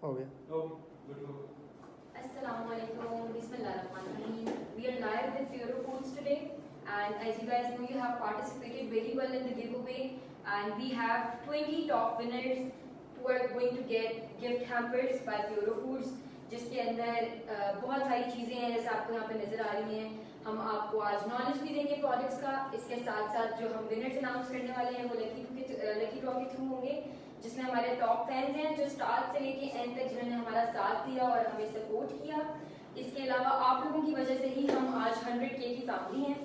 हो गया। Assalamualaikum, Bismillahirrahmanirrahim. We are live with Puro Foods today, and as you guys know, you have participated very well in the giveaway, and we have 20 top winners who are going to get gift hampers by Puro Foods, जिसके अंदर बहुत सारी चीज़ें हैं जैसे आपको यहाँ पे नज़र आ रही हैं। हम आपको आज नॉलेज भी देंगे प्रोडक्ट्स का, इसके साथ साथ जो हम विनर्स अनाउंस करने वाले हैं वो लकी ड्रॉ के थ्रू होंगे, जिसमें हमारे टॉप फैंस हैं जो स्टार्ट से लेके एंड तक जिन्होंने हमारा साथ दिया और हमें सपोर्ट किया। इसके अलावा आप लोगों की वजह से ही हम आज 100K की फैमिली हैं,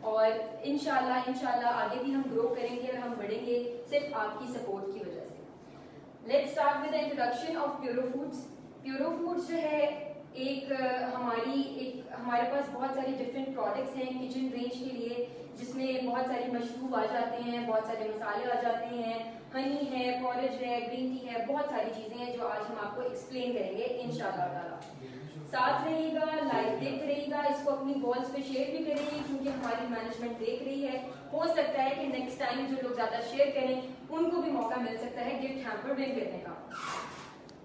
और इंशाल्लाह आगे भी हम ग्रो करेंगे और हम बढ़ेंगे सिर्फ आपकी सपोर्ट की वजह से। Let's start with the introduction of furrow foods. Furrow foods जो है हमारे पास बहुत सारी डिफरेंट प्रोडक्ट्स हैं किचन रेंज के लिए, जिसमें बहुत सारी मशरूब आ जाते हैं, बहुत सारे मसाले आ जाते हैं, हनी है, पॉरेज है, ग्रीन टी है, बहुत सारी चीजें हैं जो आज हम आपको एक्सप्लेन करेंगे इंशाल्लाह ताला। साथ रहिएगा, लाइव देखते रहिएगा, इसको अपनी वॉल्स पे शेयर भी करेंगे क्योंकि हमारी मैनेजमेंट देख रही है। हो सकता है कि नेक्स्ट टाइम जो लोग ज्यादा शेयर करें उनको भी मौका मिल सकता है गिफ्ट हैम्पर विन करने का।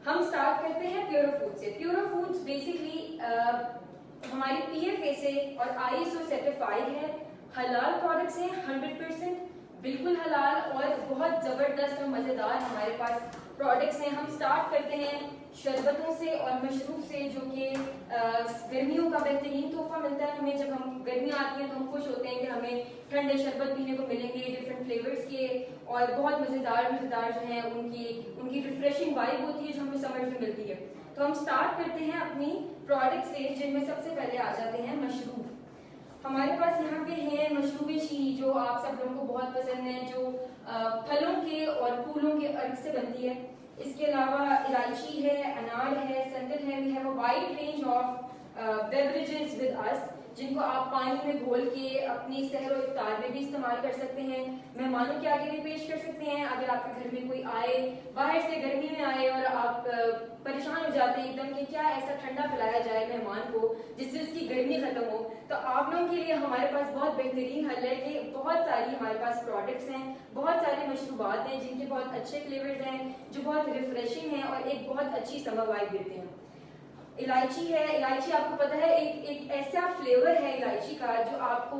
हम स्टार्ट करते हैं प्यूरो फूड से। प्यूरो फूड्स बेसिकली हमारी PFA से और ISO सर्टिफाइड है, हलाल प्रोडक्ट्स हैं, 100% बिल्कुल हलाल और बहुत जबरदस्त और मजेदार हमारे पास प्रोडक्ट्स हैं। हम स्टार्ट करते हैं शरबतों से और मशरूब से, जो कि गर्मियों का बेहतरीन तोहफा मिलता है हमें। जब हम गर्मियाँ आती हैं तो हम खुश होते हैं कि हमें ठंडे शरबत पीने को मिलेंगे डिफरेंट फ्लेवर्स के, और बहुत मजेदार जो हैं उनकी रिफ्रेशिंग वाइब होती है जो हमें समझ में मिलती है। तो हम स्टार्ट करते हैं अपनी प्रोडक्ट से, जिनमें सबसे पहले आ जाते हैं मशरूब। हमारे पास यहाँ पे है मशरूबे शी, जो आप सब लोगों को बहुत पसंद है, जो फलों के और फूलों के अर्क से बनती है। इसके अलावा इलायची है, अनार है, संदल है। We have a wide range of beverages with us, जिनको आप पानी में घोल के अपनी सहर और इफ्तार में भी इस्तेमाल कर सकते हैं, मेहमानों के आगे भी पेश कर सकते हैं। अगर आपके घर में कोई आए, बाहर से गर्मी में आए और आप परेशान हो जाते हैं एकदम कि क्या ऐसा ठंडा पिलाया जाए मेहमान को जिससे उसकी गर्मी खत्म हो, तो आप लोगों के लिए हमारे पास बहुत बेहतरीन हल है कि बहुत सारी हमारे पास प्रोडक्ट्स हैं, बहुत सारे मशरूबात हैं जिनके बहुत अच्छे फ्लेवर्स हैं, जो बहुत रिफ्रेशिंग हैं और एक बहुत अच्छी समर वाइब देते हैं। इलायची है, इलायची आपको पता है एक ऐसा फ्लेवर है इलायची का जो आपको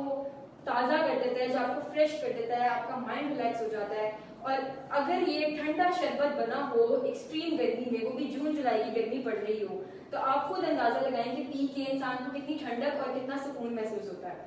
ताज़ा कर देता है, जो आपको फ्रेश कर देता है, आपका माइंड रिलैक्स हो जाता है। और अगर ये ठंडा शरबत बना हो एक्सट्रीम गर्मी में, वो भी जून जुलाई की गर्मी पड़ रही हो, तो आप खुद अंदाजा लगाएं कि पी के इंसान को कितनी ठंडक और कितना सुकून महसूस होता है।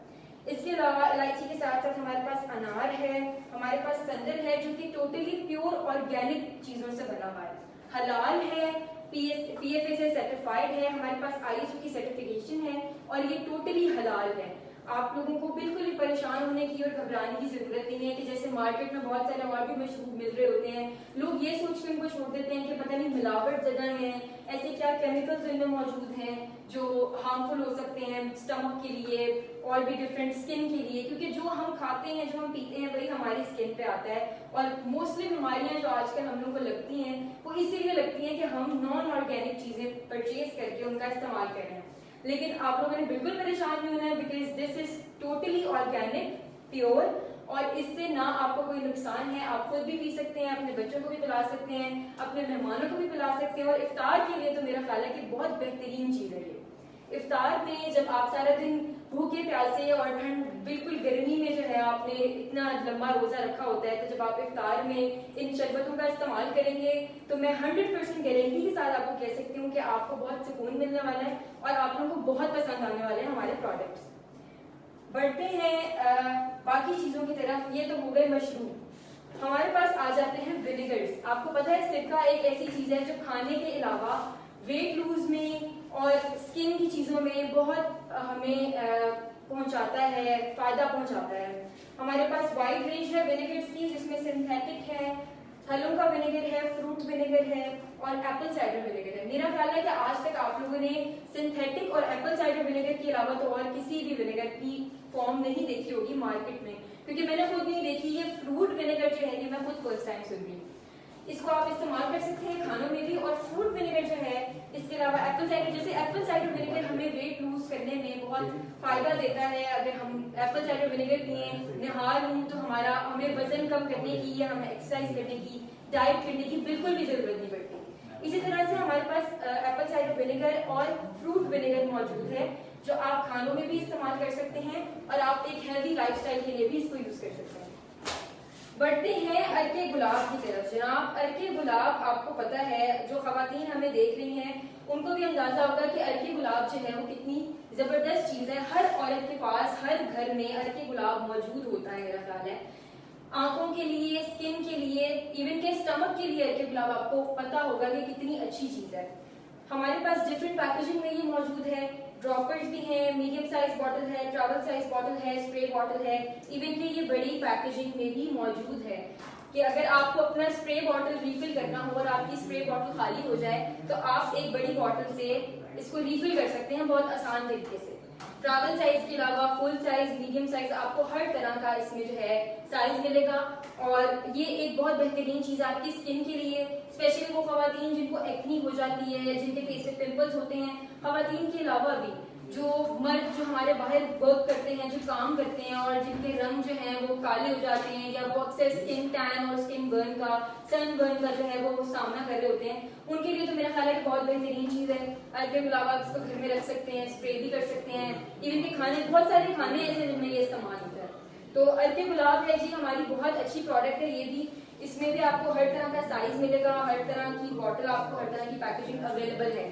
इसके अलावा इलायची के साथ साथ हमारे पास अनार है, हमारे पास संदल है, जो कि टोटली प्योर ऑर्गेनिक चीजों से बना हुआ है, हलाल है, PFA से सर्टिफाइड है, हमारे पास ISO की सर्टिफिकेशन है और ये टोटली हलाल है। आप लोगों को बिल्कुल भी परेशान होने की और घबराने की जरूरत नहीं है कि जैसे मार्केट में बहुत सारे और भी मशरूब मिल रहे होते हैं, लोग ये सोच के उनको छोड़ देते हैं कि पता नहीं मिलावट ज्यादा है, ऐसे क्या केमिकल्स इनमें मौजूद हैं जो हार्मफुल हो सकते हैं स्टमक के लिए और भी डिफरेंट स्किन के लिए, क्योंकि जो हम खाते हैं, जो हम पीते हैं, वही हमारी स्किन पे आता है। और मोस्टली बीमारियां जो आजकल हम लोग को लगती हैं वो इसीलिए लगती हैं कि हम नॉन ऑर्गेनिक चीजें परचेज करके उनका इस्तेमाल कर रहे हैं। लेकिन आप लोगों ने बिल्कुल परेशान नहीं होना है, because this is totally organic, pure, और इससे ना आपको कोई नुकसान है। आप खुद भी पी सकते हैं, अपने बच्चों को भी पिला सकते हैं, अपने मेहमानों को भी पिला सकते हैं, और इफ्तार के लिए तो मेरा ख्याल है कि बहुत बेहतरीन चीज है ये। इफ्तार में जब आप सारा दिन भूखे प्यासे और ठंड बिल्कुल गर्मी में जो है आपने इतना लंबा रोजा रखा होता है, तो जब आप इफ्तार में इन शरबतों का इस्तेमाल करेंगे तो मैं 100% गारंटी के साथ आपको कह सकती हूँ कि आपको बहुत सुकून मिलने वाला है और आप लोगों को बहुत पसंद आने वाले हैं हमारे प्रोडक्ट्स। बढ़ते हैं बाकी चीजों की तरफ। ये तो हो गए मशरूब। हमारे पास आ जाते हैं विनेगर्स। आपको पता है सिरका एक ऐसी चीज है जो खाने के अलावा वेट लूज में और स्किन की चीजों में बहुत हमें पहुंचाता है, फायदा पहुंचाता है। हमारे पास वाइड रेंज है विनेगर्स की, जिसमें सिंथेटिक है, फलों का विनेगर है, फ्रूट विनेगर है और एप्पल साइडर विनेगर है। मेरा ख्याल है कि आज तक आप लोगों ने सिंथेटिक और एप्पल साइडर विनेगर के अलावा तो और किसी भी विनेगर की फॉर्म नहीं देखी होगी मार्केट में, क्योंकि मैंने खुद नहीं देखी। ये फ्रूट विनेगर जो है ये मैं खुद फर्स्ट टाइम सुन रही हूँ। इसको आप इस्तेमाल कर सकते हैं खानों में भी। और फ्रूट विनेगर जो है, इसके अलावा एप्पल साइडर, जैसे एप्पल साइडर विनेगर हमें वेट लूज करने में बहुत फायदा देता है। अगर हम एप्पल साइडर विनेगर पिए निहार लूं तो हमें वजन कम करने की या हमें एक्सरसाइज करने की, डाइट करने की बिल्कुल भी जरूरत नहीं पड़ती। इसी तरह से हमारे पास एप्पल साइडर विनेगर और फ्रूट विनेगर मौजूद है, जो आप खानों में भी इस्तेमाल कर सकते हैं और आप एक हेल्दी लाइफस्टाइल के लिए भी इसको यूज कर सकते हैं। बढ़ते हैं अर्के गुलाब की तरफ। जनाब, अर्के गुलाब आपको पता है, जो खवातीन हमें देख रही हैं उनको भी अंदाजा होगा कि अर्के गुलाब जो है वो कितनी जबरदस्त चीज है। हर औरत के पास, हर घर में अर्के गुलाब मौजूद होता है। मेरा ख्याल है आंखों के लिए, स्किन के लिए, इवन के स्टमक के लिए अर्के गुलाब आपको पता होगा कि कितनी अच्छी चीज है। हमारे पास डिफरेंट पैकेजिंग में ये मौजूद है। ड्रॉपर्स भी हैं, मीडियम साइज बॉटल है, ट्रैवल साइज बॉटल है, स्प्रे बॉटल है, इवन कि ये बड़ी पैकेजिंग में भी मौजूद है कि अगर आपको अपना स्प्रे बॉटल रिफिल करना हो और आपकी स्प्रे बॉटल खाली हो जाए तो आप एक बड़ी बॉटल से इसको रिफिल कर सकते हैं बहुत आसान तरीके से। ट्रैवल साइज के अलावा फुल साइज, मीडियम साइज, आपको हर तरह का इसमें जो है साइज मिलेगा। और ये एक बहुत बेहतरीन चीज है आपकी स्किन के लिए, स्पेशली वो खवातीन जिनको एक्नी हो जाती है, जिनके फेस पे पिंपल्स होते हैं। खवातीन के अलावा भी जो मर्द जो हमारे बाहर वर्क करते हैं, जो काम करते हैं और जिनके रंग जो है वो काले हो जाते हैं या वो अक्सर स्किन टैन और स्किन बर्न का, सन बर्न का जो है वो सामना कर रहे होते हैं, उनके लिए तो मेरा ख्याल है कि बहुत बेहतरीन चीज है। अर्के गुलाब आप इसको घर में रख सकते हैं, स्प्रे भी कर सकते हैं। इवन के खाने, बहुत सारे खाने ऐसे जिनमें ये इस्तेमाल होता है। तो अर्के गुलाब है जी हमारी बहुत अच्छी प्रोडक्ट है। ये भी, इसमें भी आपको हर तरह का साइज मिलेगा, हर तरह की बॉटल, आपको हर तरह की पैकेजिंग अवेलेबल है।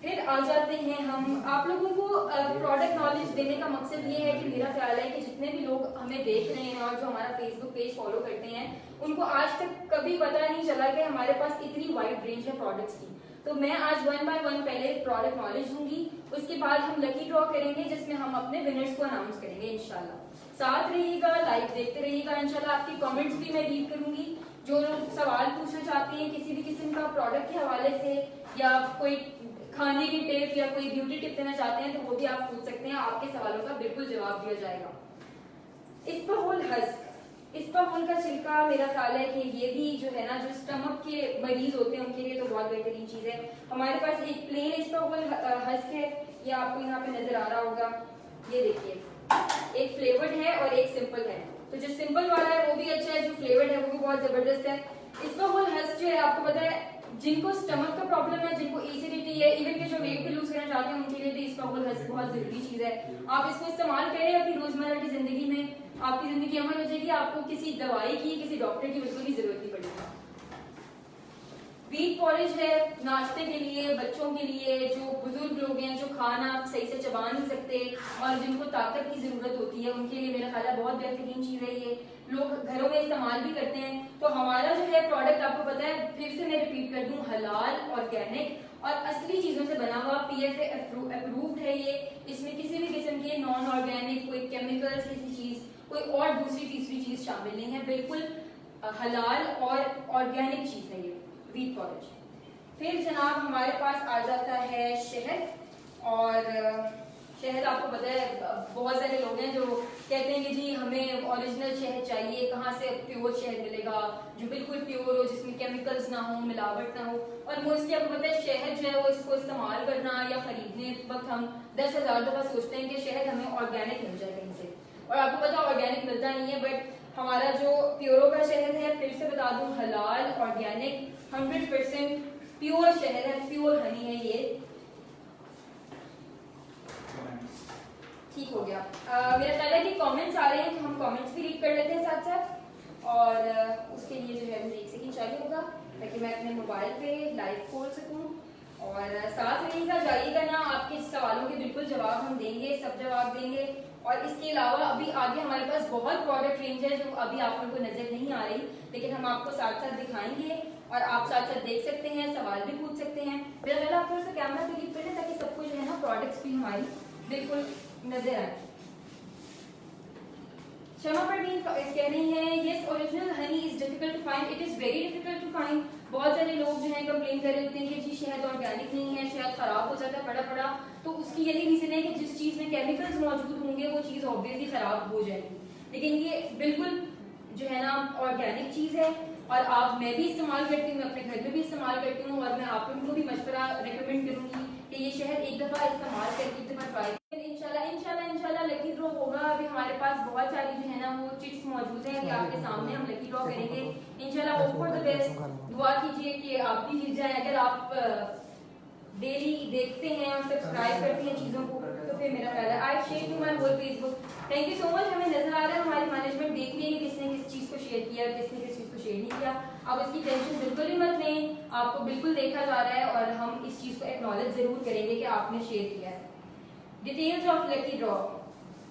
फिर आ जाते हैं हम, आप लोगों को प्रोडक्ट नॉलेज देने का मकसद ये है कि मेरा ख्याल है कि जितने भी लोग हमें देख रहे हैं और जो हमारा फेसबुक पेज फॉलो करते हैं, उनको आज तक कभी पता नहीं चला कि हमारे पास इतनी वाइड रेंज है प्रोडक्ट्स की। तो मैं आज 1 बाय 1 पहले प्रोडक्ट नॉलेज दूंगी, उसके बाद हम लकी ड्रॉ करेंगे जिसमें हम अपने विनर्स को अनाउंस करेंगे इंशाल्लाह। साथ रहिएगा, लाइव देखते रहिएगा। इंशाल्लाह आपकी कमेंट्स भी मैं रीड करूंगी। जो लोग सवाल पूछना चाहते हैं किसी भी किस्म का प्रोडक्ट के हवाले से या कोई खाने की टिप या कोई ब्यूटी टिप देना चाहते हैं तो वो भी आप पूछ सकते हैं, आपके सवालों का बिल्कुल जवाब दिया जाएगा। इस्पाहोल हस्क, इस्पाहोल का छिलका, मेरा ख्याल है कि ये भी जो है ना, जो स्टमक के मरीज होते हैं उनके लिए तो बहुत बेहतरीन चीज है। हमारे पास एक प्लेन इस्पाहोल हस्क है, ये आपको यहाँ पे नजर आ रहा होगा। ये देखिए, एक फ्लेवर्ड है और एक सिंपल है। तो जो सिंपल वाला है वो भी अच्छा है, जो फ्लेवर्ड है वो भी बहुत जबरदस्त है। इस्पाहोल हस्क जो है आपको पता है, जिनको स्टमक का प्रॉब्लम है, जिनको एसिडिटी है, इवन के जो वेट भी लूज करना चाहते हैं उनके लिए भी इस्पाहोल हस्क बहुत जरूरी चीज है। आप इसको इस्तेमाल करें अपनी रोजमर्रा की जिंदगी में, आपकी जिंदगी अमल हो जाएगी, आपको किसी दवाई की, किसी डॉक्टर की बिल्कुल भी जरूरत नहीं पड़ेगी। व्हीट पॉलिश है नाश्ते के लिए, बच्चों के लिए, जो बुजुर्ग लोग हैं जो खाना सही से चबा नहीं सकते और जिनको ताकत की जरूरत होती है, उनके लिए मेरा ख्याल है बहुत बेहतरीन चीज है। ये लोग घरों में इस्तेमाल भी करते हैं। तो हमारा जो है प्रोडक्ट आपको पता है, फिर से मैं रिपीट कर दूं, हलाल, ऑर्गेनिक और असली चीजों से बना हुआ, PFA अप्रूव्ड है ये। इसमें किसी भी किस्म के नॉन ऑर्गेनिक, कोई केमिकल्स, किसी चीज, कोई और दूसरी तीसरी चीज शामिल नहीं है। बिल्कुल हलाल और ऑर्गेनिक चीज है ये व्हीट पॉलिश। फिर जनाब हमारे पास आ जाता है शहद। और शहद आपको पता है, बहुत सारे लोग हैं जो कहते हैं कि जी हमें ओरिजिनल शहद चाहिए, कहाँ से प्योर शहद मिलेगा जो बिल्कुल प्योर हो, जिसमें केमिकल्स ना हो, मिलावट ना हो। और मोस्टली आपको पता है शहद जो है वो इसको इस्तेमाल करना या खरीदने वक्त हम 10,000 दफा सोचते हैं कि शहद हमें ऑर्गेनिक मिल जाए कहीं से, और आपको पता ऑर्गेनिक मिलता नहीं है। बट हमारा जो प्योरो का शहद है, फिर से बता दूं, हलाल, ऑर्गेनिक, 100% प्योर शहद है, प्योर हनी है ये। ठीक हो गया। मेरा ख्याल है कि कमेंट्स आ रहे हैं तो हम कमेंट्स भी रीड कर लेते हैं साथ साथ। और उसके लिए जो है मुझे 1 सेकंड चाहिए होगा ताकि मैं अपने मोबाइल पे लाइव खोल सकूं। और साथ रहिएगा, जाइएगा ना, आपके सवालों के बिल्कुल जवाब हम देंगे, सब जवाब देंगे। और इसके अलावा अभी आगे हमारे पास बहुत प्रोडक्ट रेंज है जो अभी आप लोगों को नजर नहीं आ रही, लेकिन हम आपको साथ साथ दिखाएंगे और आप साथ साथ देख सकते हैं, सवाल भी पूछ सकते हैं। मेरा ख्याल आप थोड़ा सा कैमरा क्लिक कर लें ताकि सबको जो है ना प्रोडक्ट्स भी हमारी बिल्कुल नजर आए। शमा परवीन कह रही हैं, yes original honey is difficult to find, it is very difficult to find. बहुत सारे लोग जो हैं कंप्लेन कर रहे होते हैं कि जी शहद ऑर्गेनिक नहीं है, शहद खराब हो जाता है पड़ा पड़ा। तो उसकी यही रीजन है कि जिस चीज में केमिकल्स मौजूद होंगे वो चीज ऑब्वियसली खराब हो जाएगी। लेकिन ये बिल्कुल जो है ना ऑर्गेनिक चीज है और मैं भी इस्तेमाल करती हूँ, मैं अपने घर में भी इस्तेमाल करती हूँ और मैं आप लोगों को भी मशवरा रिकमेंड करूंगी कि ये शहद एक दफा इस्तेमाल करके एक दफा ट्राई। इंशाल्लाह लकी ड्रॉ होगा। अभी हमारे पास बहुत सारी जो है ना वो चिट्स मौजूद है, अभी आपके सामने हम लकी ड्रॉ करेंगे इंशाल्लाह। Hope for the best. दुआ कीजिए कि आप भी जीत जाए। अगर आप डेली देखते हैं और सब्सक्राइब करते हैं चीजों को तो फिर मेरा ख्याल है I share to my whole Facebook. Thank you so much. हमें नजर आ रहा है हमारी मैनेजमेंट देख रही है कि किसने किस चीज को शेयर किया, किसने किस चीज को शेयर नहीं किया। आप इसकी टेंशन बिल्कुल भी मत लें, आपको बिल्कुल देखा जा रहा है और हम इस चीज को एक्नॉलेज जरूर करेंगे कि आपने शेयर किया है। Details of lucky draw,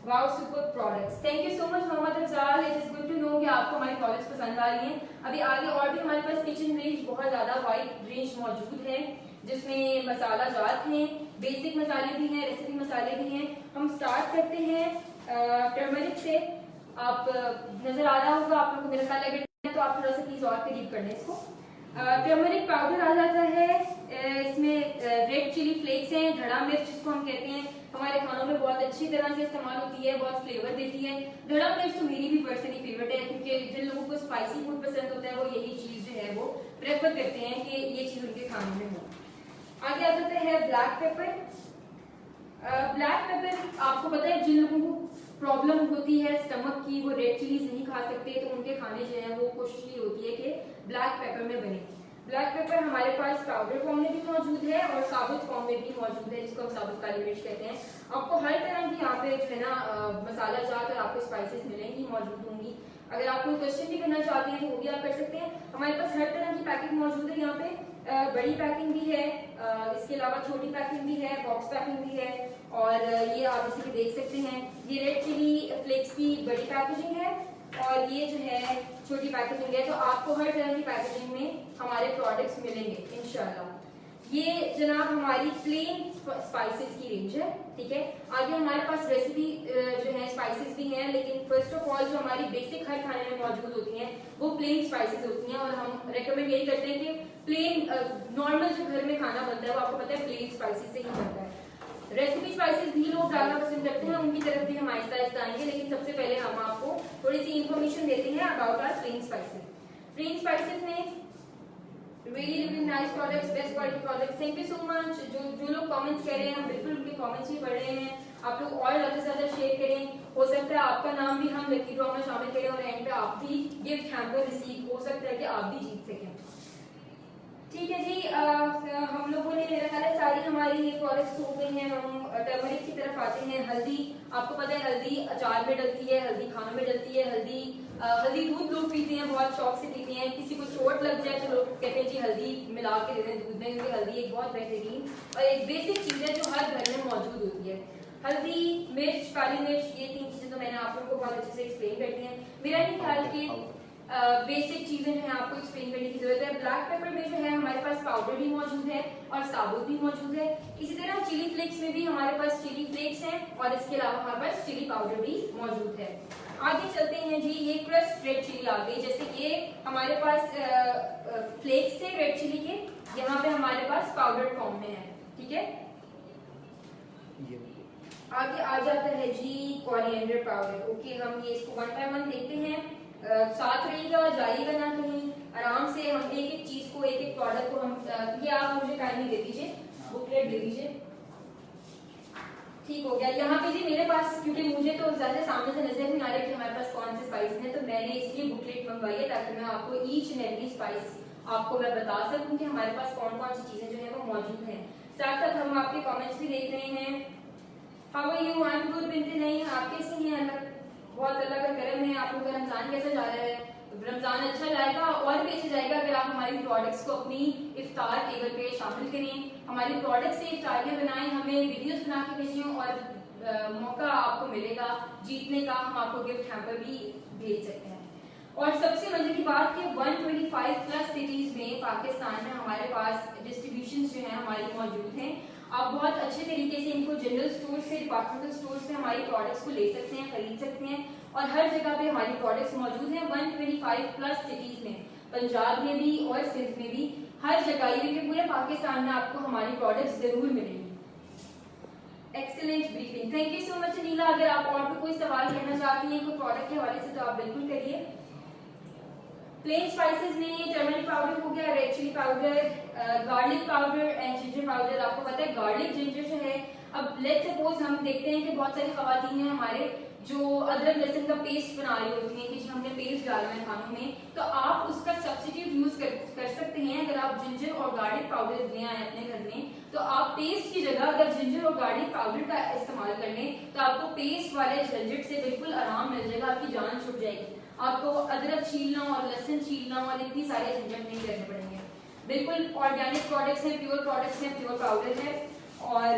wow super products. Thank you so much Mohammad Afzal. It is good to know कि आपको हमारी प्रोडक्ट्स पसंद आ रही हैं। अभी आगे और भी हमारे पास किचन रेंज बहुत ज्यादा वाइड रेंज मौजूद है जिसमें मसाला जात हैं, बेसिक मसाले भी हैं, रेसिपी मसाले भी हैं। हम स्टार्ट करते हैं टर्मरिक से। आप नजर आ रहा होगा आप लोगों को मेरा ख्याल लगे तो आप थोड़ा सा प्लीज और करीब कर लें इसको। टर्मरिक पाउडर आ जाता है, इसमें रेड चिली फ्लेक्स हैं, धड़ा मिर्च जिसको हम कहते हैं, हमारे खानों में बहुत अच्छी तरह से इस्तेमाल होती है, बहुत फ्लेवर देती है। धड़ा मिर्च तो मेरी भी पर्सनली फेवरेट है क्योंकि जिन लोगों को स्पाइसी फूड पसंद होता है वो यही चीज जो है वो प्रेफर करते हैं कि ये चीज उनके खाने में हो। आगे आ जाते हैं ब्लैक पेपर। ब्लैक पेपर आपको पता है जिन लोगों को प्रॉब्लम होती है स्टमक की, वो रेड चिलीज नहीं खा सकते तो उनके खाने जो है वो कोशिश ये होती है कि ब्लैक पेपर में बने। ब्लैक पेपर हमारे पास पाउडर फॉर्म में भी मौजूद है और साबुत फॉर्म में भी मौजूद है जिसको हम साबुत काली मिर्च कहते हैं। आपको हर तरह की यहाँ पे जो है ना मसाला जात और आपको स्पाइसेस मिलेंगी, मौजूद होंगी। अगर आप कोई क्वेश्चन भी करना चाहते हैं तो वो भी आप कर सकते हैं। हमारे पास हर तरह की पैकिंग मौजूद है यहाँ पे, बड़ी पैकिंग भी है, इसके अलावा छोटी पैकिंग भी है, बॉक्स पैकिंग भी है और ये आप जैसे कि देख सकते हैं ये रेड चिली फ्लेक्स की बड़ी पैकेजिंग है और ये जो है छोटी पैकेजिंग है। तो आपको हर तरह की पैकेजिंग में हमारे प्रोडक्ट्स मिलेंगे इंशाल्लाह। ये जनाब हमारी प्लेन स्पाइसेस की रेंज है, ठीक है। आगे हमारे पास रेसिपी जो है स्पाइसेस भी हैं, लेकिन फर्स्ट ऑफ ऑल जो हमारी बेसिक हर खाने में मौजूद होती हैं वो प्लेन स्पाइसेस होती हैं और हम रेकमेंड यही करते हैं कि प्लेन नॉर्मल जो घर में खाना बनता है वो आपको पता है प्लेन स्पाइसेस से ही बनता है। रेसिपी स्पाइसेस भी लोग डालना पसंद करते हैं, उनकी तरफ भी हम आहिस्ता आहिस्ता आएंगे, लेकिन सबसे पहले हम आपको थोड़ी सी इन्फॉर्मेशन देते हैं about our plain spices. Plain spices में really nice products, best quality products. Thank you so much. जो लोग कमेंट्स कर रहे हैं हम बिल्कुल उनके कमेंट्स भी पढ़ रहे हैं। आप लोग और ज्यादा से ज्यादा शेयर करें, हो सकता है आपका नाम भी हम लकी ड्रॉ में शामिल करें और एंड पे आप भी गिफ्ट हैम्पर रिसीव हो सकता है कि आप भी जीत सकें। ठीक है जी, हम लोगों ने मेरा ख्याल है सारी हमारी ये प्रोडक्ट्स हो गई हैं। हम टर्मरिक की तरफ आते हैं। हल्दी, आपको पता है हल्दी अचार में डलती है, हल्दी खानों में डलती है, हल्दी दूध लोग पीते हैं, बहुत शौक से पीते हैं। किसी को चोट लग जाए तो लोग कहते हैं जी हल्दी मिला के दे दें दूध में, क्योंकि हल्दी एक बहुत बेहतरीन और एक बेसिक चीज है जो हर घर में मौजूद होती है। हल्दी, मिर्च, काली मिर्च, ये तीन चीजें तो मैंने आप लोगों को बहुत अच्छे से एक्सप्लेन कर दी हैं। मेरा नहीं ख्याल कि बेसिक चीजें जो है आपको एक्सप्लेन करने की जरूरत है। ब्लैक पेपर में जो है हमारे पास पाउडर भी मौजूद है और साबुत भी मौजूद है। इसी तरह चिली फ्लेक्स में भी हमारे पास चिली फ्लेक्स हैं और इसके अलावा हमारे पास चिली पाउडर भी मौजूद है। आगे चलते हैं जी, ये क्रस्ट रेड चिली आ गई। जैसे ये हमारे पास फ्लेक्स थे रेड चिली के, यहाँ पे हमारे पास पाउडर फॉर्म में है, ठीक है। आगे आ जाता है जी कोरिएंडर पाउडर। ओके, हम ये इसको वन बाय वन देखते हैं, साथ रहिएगा, जाइएगा ना कहीं, आराम से हम एक एक चीज को, एक एक प्रोडक्ट को हम, ये आप मुझे काइंडली दे दीजिए, बुकलेट दे दीजिए। ठीक हो गया। यहाँ पे जी मेरे पास, क्योंकि मुझे तो ज्यादा सामने से नजर नहीं आ रहा कि हमारे पास कौन से स्पाइस हैं, तो मैंने इसलिए बुकलेट मंगवाई है ताकि मैं आपको ईच एंड एवरी स्पाइस आपको मैं बता सकूं कि हमारे पास कौन कौन सी चीजें जो है वो मौजूद हैं। साथ साथ हम आपके कमेंट्स भी देख रहे हैं। How are you? I am good बिनते। नहीं, आप कैसे हैं? अल्लाह बहुत अल्लाह का करम है। आप लोगों का रमजान कैसा जा रहा है? रमजान अच्छा जाएगा और भी अच्छा जाएगा अगर आप हमारी प्रोडक्ट्स को अपनी इफ्तार टेबल पे शामिल करें, हमारी प्रोडक्ट्स से इफ्तारियां बनाएं, हमें वीडियोस बना के भेजें और मौका आपको मिलेगा जीतने का, हम आपको गिफ्ट हैम्पर भी भेज सकते हैं। और सबसे मजे की बात कि 125 प्लस सिटीज में पाकिस्तान में हमारे पास डिस्ट्रीब्यूशन जो है हमारी मौजूद हैं। आप बहुत अच्छे तरीके से इनको जनरल स्टोर से, डिपार्टमेंटल स्टोर से हमारी प्रोडक्ट्स को ले सकते हैं, खरीद सकते हैं और हर जगह पे हमारी प्रोडक्ट्स मौजूद हैं 125 प्लस सिटीज में, पंजाब में भी और सिंध में भी, हर जगह, ये पूरे पाकिस्तान में आपको हमारी प्रोडक्ट्स जरूर मिलेंगी। Excellent briefing, thank you so much Neela. अगर आप और भी कोई सवाल करना चाहती हैं कोई प्रोडक्ट के हवाले से तो आप बिल्कुल करिए। प्लेन स्पाइसेस में टर्मरिक पाउडर हो गया, red chilli powder, garlic powder and ginger powder. आपको पता है गार्लिक जिंजर जो है, अब लेट्स सपोज हम देखते हैं कि बहुत सारी खवातीन हैं हमारे जो अदरक लहसुन का पेस्ट बना रही होती हैं कि जी हमने पेस्ट डालना है खानों में, तो आप उसका सब्स्टिट्यूट यूज कर सकते हैं। अगर आप जिंजर और गार्लिक पाउडर ले आए अपने घर में, तो आप पेस्ट की जगह अगर जिंजर और गार्लिक पाउडर का इस्तेमाल कर लें तो आपको पेस्ट वाले झंझट से बिल्कुल आराम मिल जाएगा, आपकी जान छुट जाएगी। आपको अदरक छीलना और लहसुन छीलना और इतनी सारे झंझट नहीं करने पड़ेंगे। बिल्कुल ऑर्गेनिक प्रोडक्ट्स हैं, प्योर प्रोडक्ट्स हैं, प्योर पाउडर है। और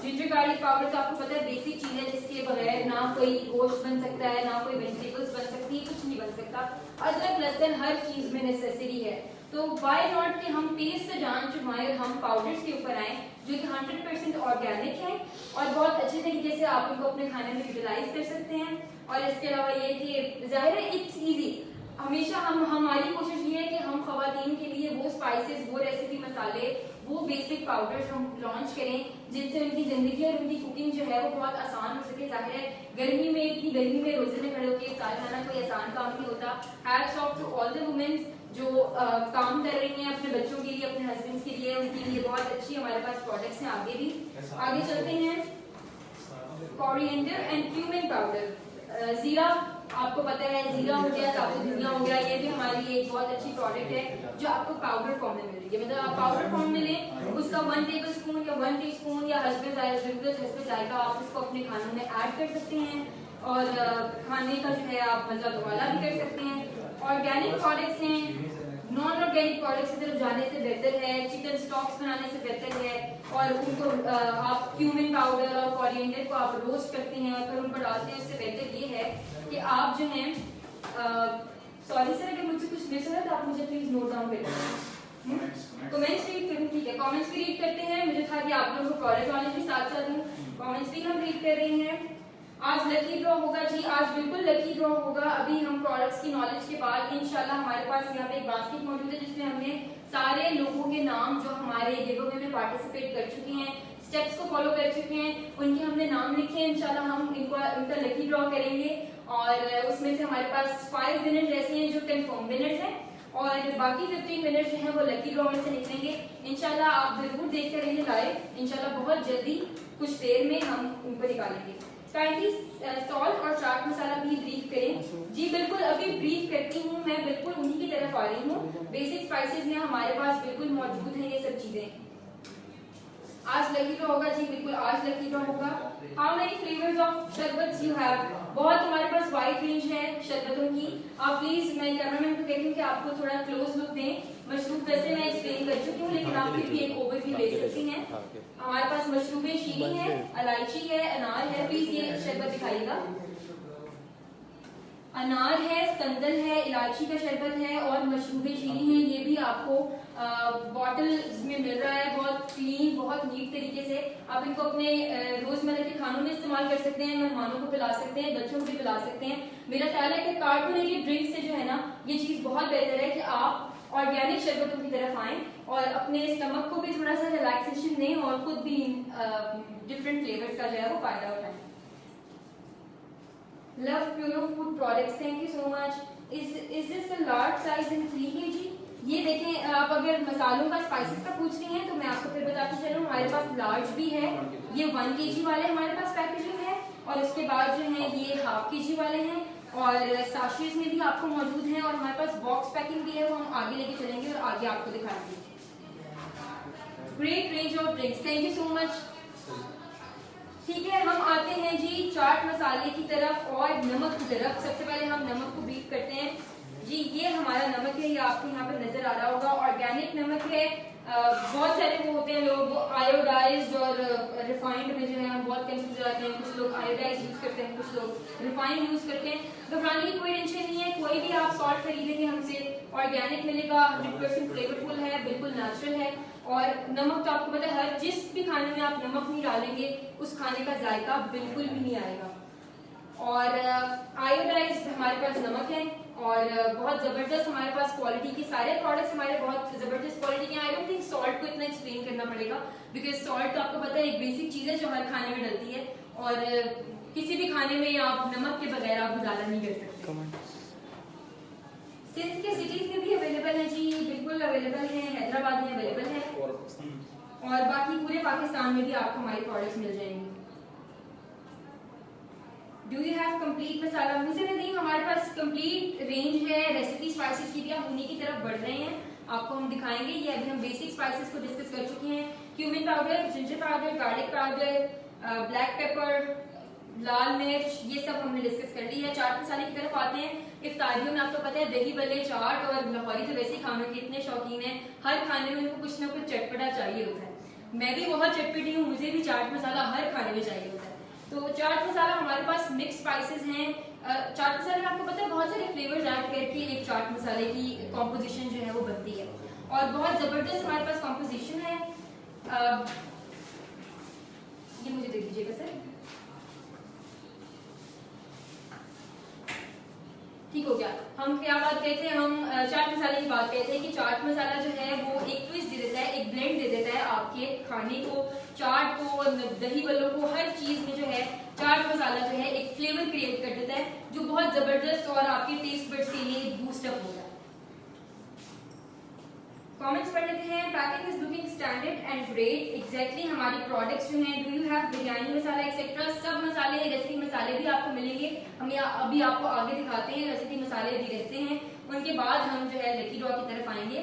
जिंजर गार्लिक पाउडर तो आपको पता है बेसिक चीज है जिसके बगैर ना कोई गोश्त बन सकता है, ना कोई वेजिटेबल्स बन सकती है, कुछ नहीं बन सकता। अदरक लहसुन हर चीज में नेसेसरी है, तो व्हाई नॉट कि हम पेस्ट से जान छुड़वाएं और हम पाउडर्स के ऊपर आए जो कि 100% ऑर्गेनिक है और बहुत अच्छे तरीके से आप उनको अपने खाने में यूटिलाइज कर सकते हैं। और इसके अलावा ये कि जाहिर है इट्स इजी, हमेशा हमारी कोशिश ये है कि हम खवातीन के लिए वो स्पाइसेस, वो रेसिपी मसाले, वो बेसिक पाउडर्स हम लॉन्च करें जिनसे उनकी जिंदगी और उनकी कुकिंग जो है वो बहुत आसान हो सके। जाहिर है गर्मी में, इतनी गर्मी में रोजे में खड़े होकर इफ्तार खाना कोई आसान काम नहीं होता। Hats off to all the womens जो काम कर रही हैं अपने बच्चों के लिए, अपने हस्बैंड्स के लिए, उनके लिए बहुत अच्छी हमारे पास प्रोडक्ट्स हैं। आगे चलते हैं। कोरिएंडर एंड क्यूमिन पाउडर, जीरा आपको पता है, जीरा हो गया, साबुत धनिया हो गया, ये भी हमारी एक बहुत अच्छी प्रोडक्ट है जो आपको पाउडर फॉर्म में मिल रही है। मतलब आप पाउडर फॉर्म में लें, उसका 1 टेबलस्पून या 1 टीस्पून या हस्बैंड जाएगा आप उसको अपने खानों में ऐड कर सकते हैं और खाने का जो है आप मजा दोबारा भी कर सकते हैं। ऑर्गेनिक प्रोडक्ट्स हैं, नॉन ऑर्गेनिक प्रोडक्ट्स की तरफ जाने से बेहतर है, चिकन स्टॉक्स बनाने से बेहतर है। और उनको आप क्यूमिन पाउडर और कोरिएंडर को आप रोस्ट करते हैं और फिर उन पर डालते हैं। उससे बेहतर ये है कि आप जो हैं, सॉरी सर अगर मुझसे कुछ मिस हो रहा है तो आप मुझे प्लीज नोट डाउन कर दें। कमेंट्स रीड करूँ, ठीक है, कमेंट्स भी रीड करते हैं। मुझे था कि आप लोगों को प्रोडक्ट नॉलेज भी साथ साथ दूँ, कमेंट्स भी हम रीड कर रहे हैं। आज लकी ड्रॉ होगा जी, आज बिल्कुल लकी ड्रॉ होगा। अभी हम प्रोडक्ट्स की नॉलेज के बाद इंशाल्लाह हमारे पास यहाँ पे एक बास्केट मौजूद है जिसमें हमने सारे लोगों के नाम जो हमारे गिव अवे में पार्टिसिपेट कर चुके हैं, स्टेप्स को फॉलो कर चुके हैं, उनके हमने नाम लिखे हैं। इंशाल्लाह हम इनका लकी ड्रॉ करेंगे और उसमें से हमारे पास 5 विनर्स ऐसे हैं जो कंफर्म विनर्स हैं और बाकी 15 विनर्स जो हैं वो लकी ड्रॉ में से निकलेंगे। इंशाल्लाह आप जरूर देखते रहिए लाइव, इंशाल्लाह बहुत जल्दी कुछ देर में हम उनको निकालेंगे। काइंडली सॉल्ट और चाट मसाला भी ब्रीफ करें। जी बिल्कुल, अभी ब्रीफ करती हूँ, मैं बिल्कुल उन्हीं की तरफ आ रही हूँ। बेसिक स्पाइसेस में हमारे पास बिल्कुल मौजूद है ये सब चीजें। आज लकी ड्रॉ होगा जी, बिल्कुल आज लकी ड्रॉ होगा। हाउ मेनी फ्लेवर्स ऑफ शरबत यू हैव? बहुत हमारे पास वाइड रेंज है शरबतों की। आप प्लीज, मैं कैमरामैन को कहती हूँ कि आपको थोड़ा क्लोज लुक दें। मशरूब वैसे मैं एक्सप्लेन कर चुकी हूँ लेकिन आप फिर भी एक ओवरव्यू ले सकती हैं। हमारे पास मशरूबे शीरी है, इलायची है, अनार है। प्लीज ये शरबत दिखाइएगा। अनार है, संदल है, इलायची का शरबत है और मशरूबे शीरी है। ये भी आपको बॉटल्स में मिल रहा है, बहुत क्लीन, बहुत नीट तरीके से। आप इनको अपने रोजमर्रा के खानों में इस्तेमाल कर सकते हैं, मेहमानों को पिला सकते हैं, बच्चों को भी पिला सकते हैं। मेरा ख्याल है कि कार्बोनेटेड ड्रिंक से जो है ना, ये चीज बहुत बेहतर है कि आप ऑर्गेनिक शरबतों की तरफ आएं और अपने स्टमक को भी थोड़ा सा रिलैक्सेशन दें और खुद भी डिफरेंट फ्लेवर्स का जो है वो फायदा उठाएं। Love furrow food products, thank you so much. Is this a large size in 3 kg? ये देखें, आप अगर मसालों का, स्पाइसेस का पूछ रही हैं तो मैं आपको फिर बताती चलूं, हमारे पास लार्ज भी है। ये 1 kg वाले हमारे पास पैकेजिंग है और उसके बाद जो है ये 1/2 kg वाले हैं और साशेज में भी आपको मौजूद है और हमारे पास बॉक्स पैकिंग भी है, वो हम आगे लेके चलेंगे और आगे आपको दिखाएंगे। Great range of drinks, thank you so much. ठीक है, हम आते हैं जी चाट मसाले की तरफ और नमक की तरफ। सबसे पहले हम नमक को बीट करते हैं जी। ये हमारा नमक है, ये आपको यहाँ पर नजर आ रहा होगा, ऑर्गेनिक नमक है। बहुत सारे वो होते हैं लोग, वो आयोडाइज्ड और रिफाइंड में जो है हम बहुत कंफ्यूज हो जाते हैं। कुछ लोग आयोडाइज यूज करते हैं, कुछ लोग रिफाइंड यूज करते हैं। घबराने की कोई टेंशन नहीं है, कोई भी आप सॉल्ट खरीदेंगे हमसे ऑर्गेनिक मिलेगा, 100% फ्लेवरफुल है, बिल्कुल नेचुरल है। और नमक तो आपको पता है, हर जिस भी खाने में आप नमक नहीं डालेंगे उस खाने का जायका बिल्कुल भी नहीं आएगा। और आयोडाइज्ड हमारे पास नमक है और बहुत जबरदस्त हमारे पास क्वालिटी की, सारे प्रोडक्ट्स हमारे बहुत जबरदस्त क्वालिटी के। आई डोंट थिंक सॉल्ट को इतना एक्सप्लेन करना पड़ेगा बिकॉज सॉल्ट तो आपको पता है एक बेसिक चीज है जो हर खाने में डलती है और किसी भी खाने में आप नमक के बगैर आप गुजारा नहीं कर सकते। सिंध के सिटीज में भी अवेलेबल है जी, बिल्कुल अवेलेबल है, हैदराबाद में अवेलेबल है और बाकी पूरे पाकिस्तान में भी आपको हमारे प्रोडक्ट्स मिल जाएंगे। डू यू हैव कंप्लीट मसाला? मुझे नहीं, हमारे पास कंप्लीट रेंज है रेसिपी स्पाइसेस की भी, हम उन्हीं की तरफ बढ़ रहे हैं, आपको हम दिखाएंगे। ये अभी हम बेसिक स्पाइसेस को डिस्कस कर चुके हैं, cumin powder, ginger powder, garlic powder, black pepper, लाल मिर्च, ये सब हमने डिस्कस कर ली है। चाट मसाले की तरफ आते हैं। इफ्तारियों में आपको पता है दही भल्ले, चाट और लाहौरी तो वैसे खानों के इतने शौकीन हैं, हर खाने में उनको कुछ ना कुछ चटपटा चाहिए होता है। मैं भी बहुत चटपटी हूँ, मुझे भी चाट मसाला हर खाने में चाहिए होता है। तो चाट मसाला हमारे पास मिक्स स्पाइसेस हैं। चाट मसाले में आपको पता है बहुत सारे फ्लेवर्स ऐड करके एक चाट मसाले की कॉम्पोजिशन जो है वो बनती है, और बहुत जबरदस्त हमारे पास कॉम्पोजिशन है। ये मुझे दे दीजिएगा सर, ठीक हो गया। हम क्या बात कहते थे, हम चाट मसाले की बात कहते हैं कि चाट मसाला जो है वो एक ट्विस्ट दे देता है, एक ब्लेंड दे देता है आपके खाने को, चाट को, दही वल्लों को, हर चीज में जो है चाट मसाला जो है एक फ्लेवर क्रिएट कर देता है जो बहुत जबरदस्त और आपके टेस्ट बड्स के लिए बूस्ट अप होता है। कमेंट्स पढ़ लेते हैं। Packing is looking standard and great. Exactly हमारे प्रोडक्ट्स जो हैं, do you have biryani masala etcetera, सब मसाले, रेसिपी मसाले भी आपको मिलेंगे। हम अभी आपको आगे दिखाते हैं, रेसिपी मसाले भी रहते हैं, उनके बाद हम जो है लकी ड्रॉ की तरफ आएंगे।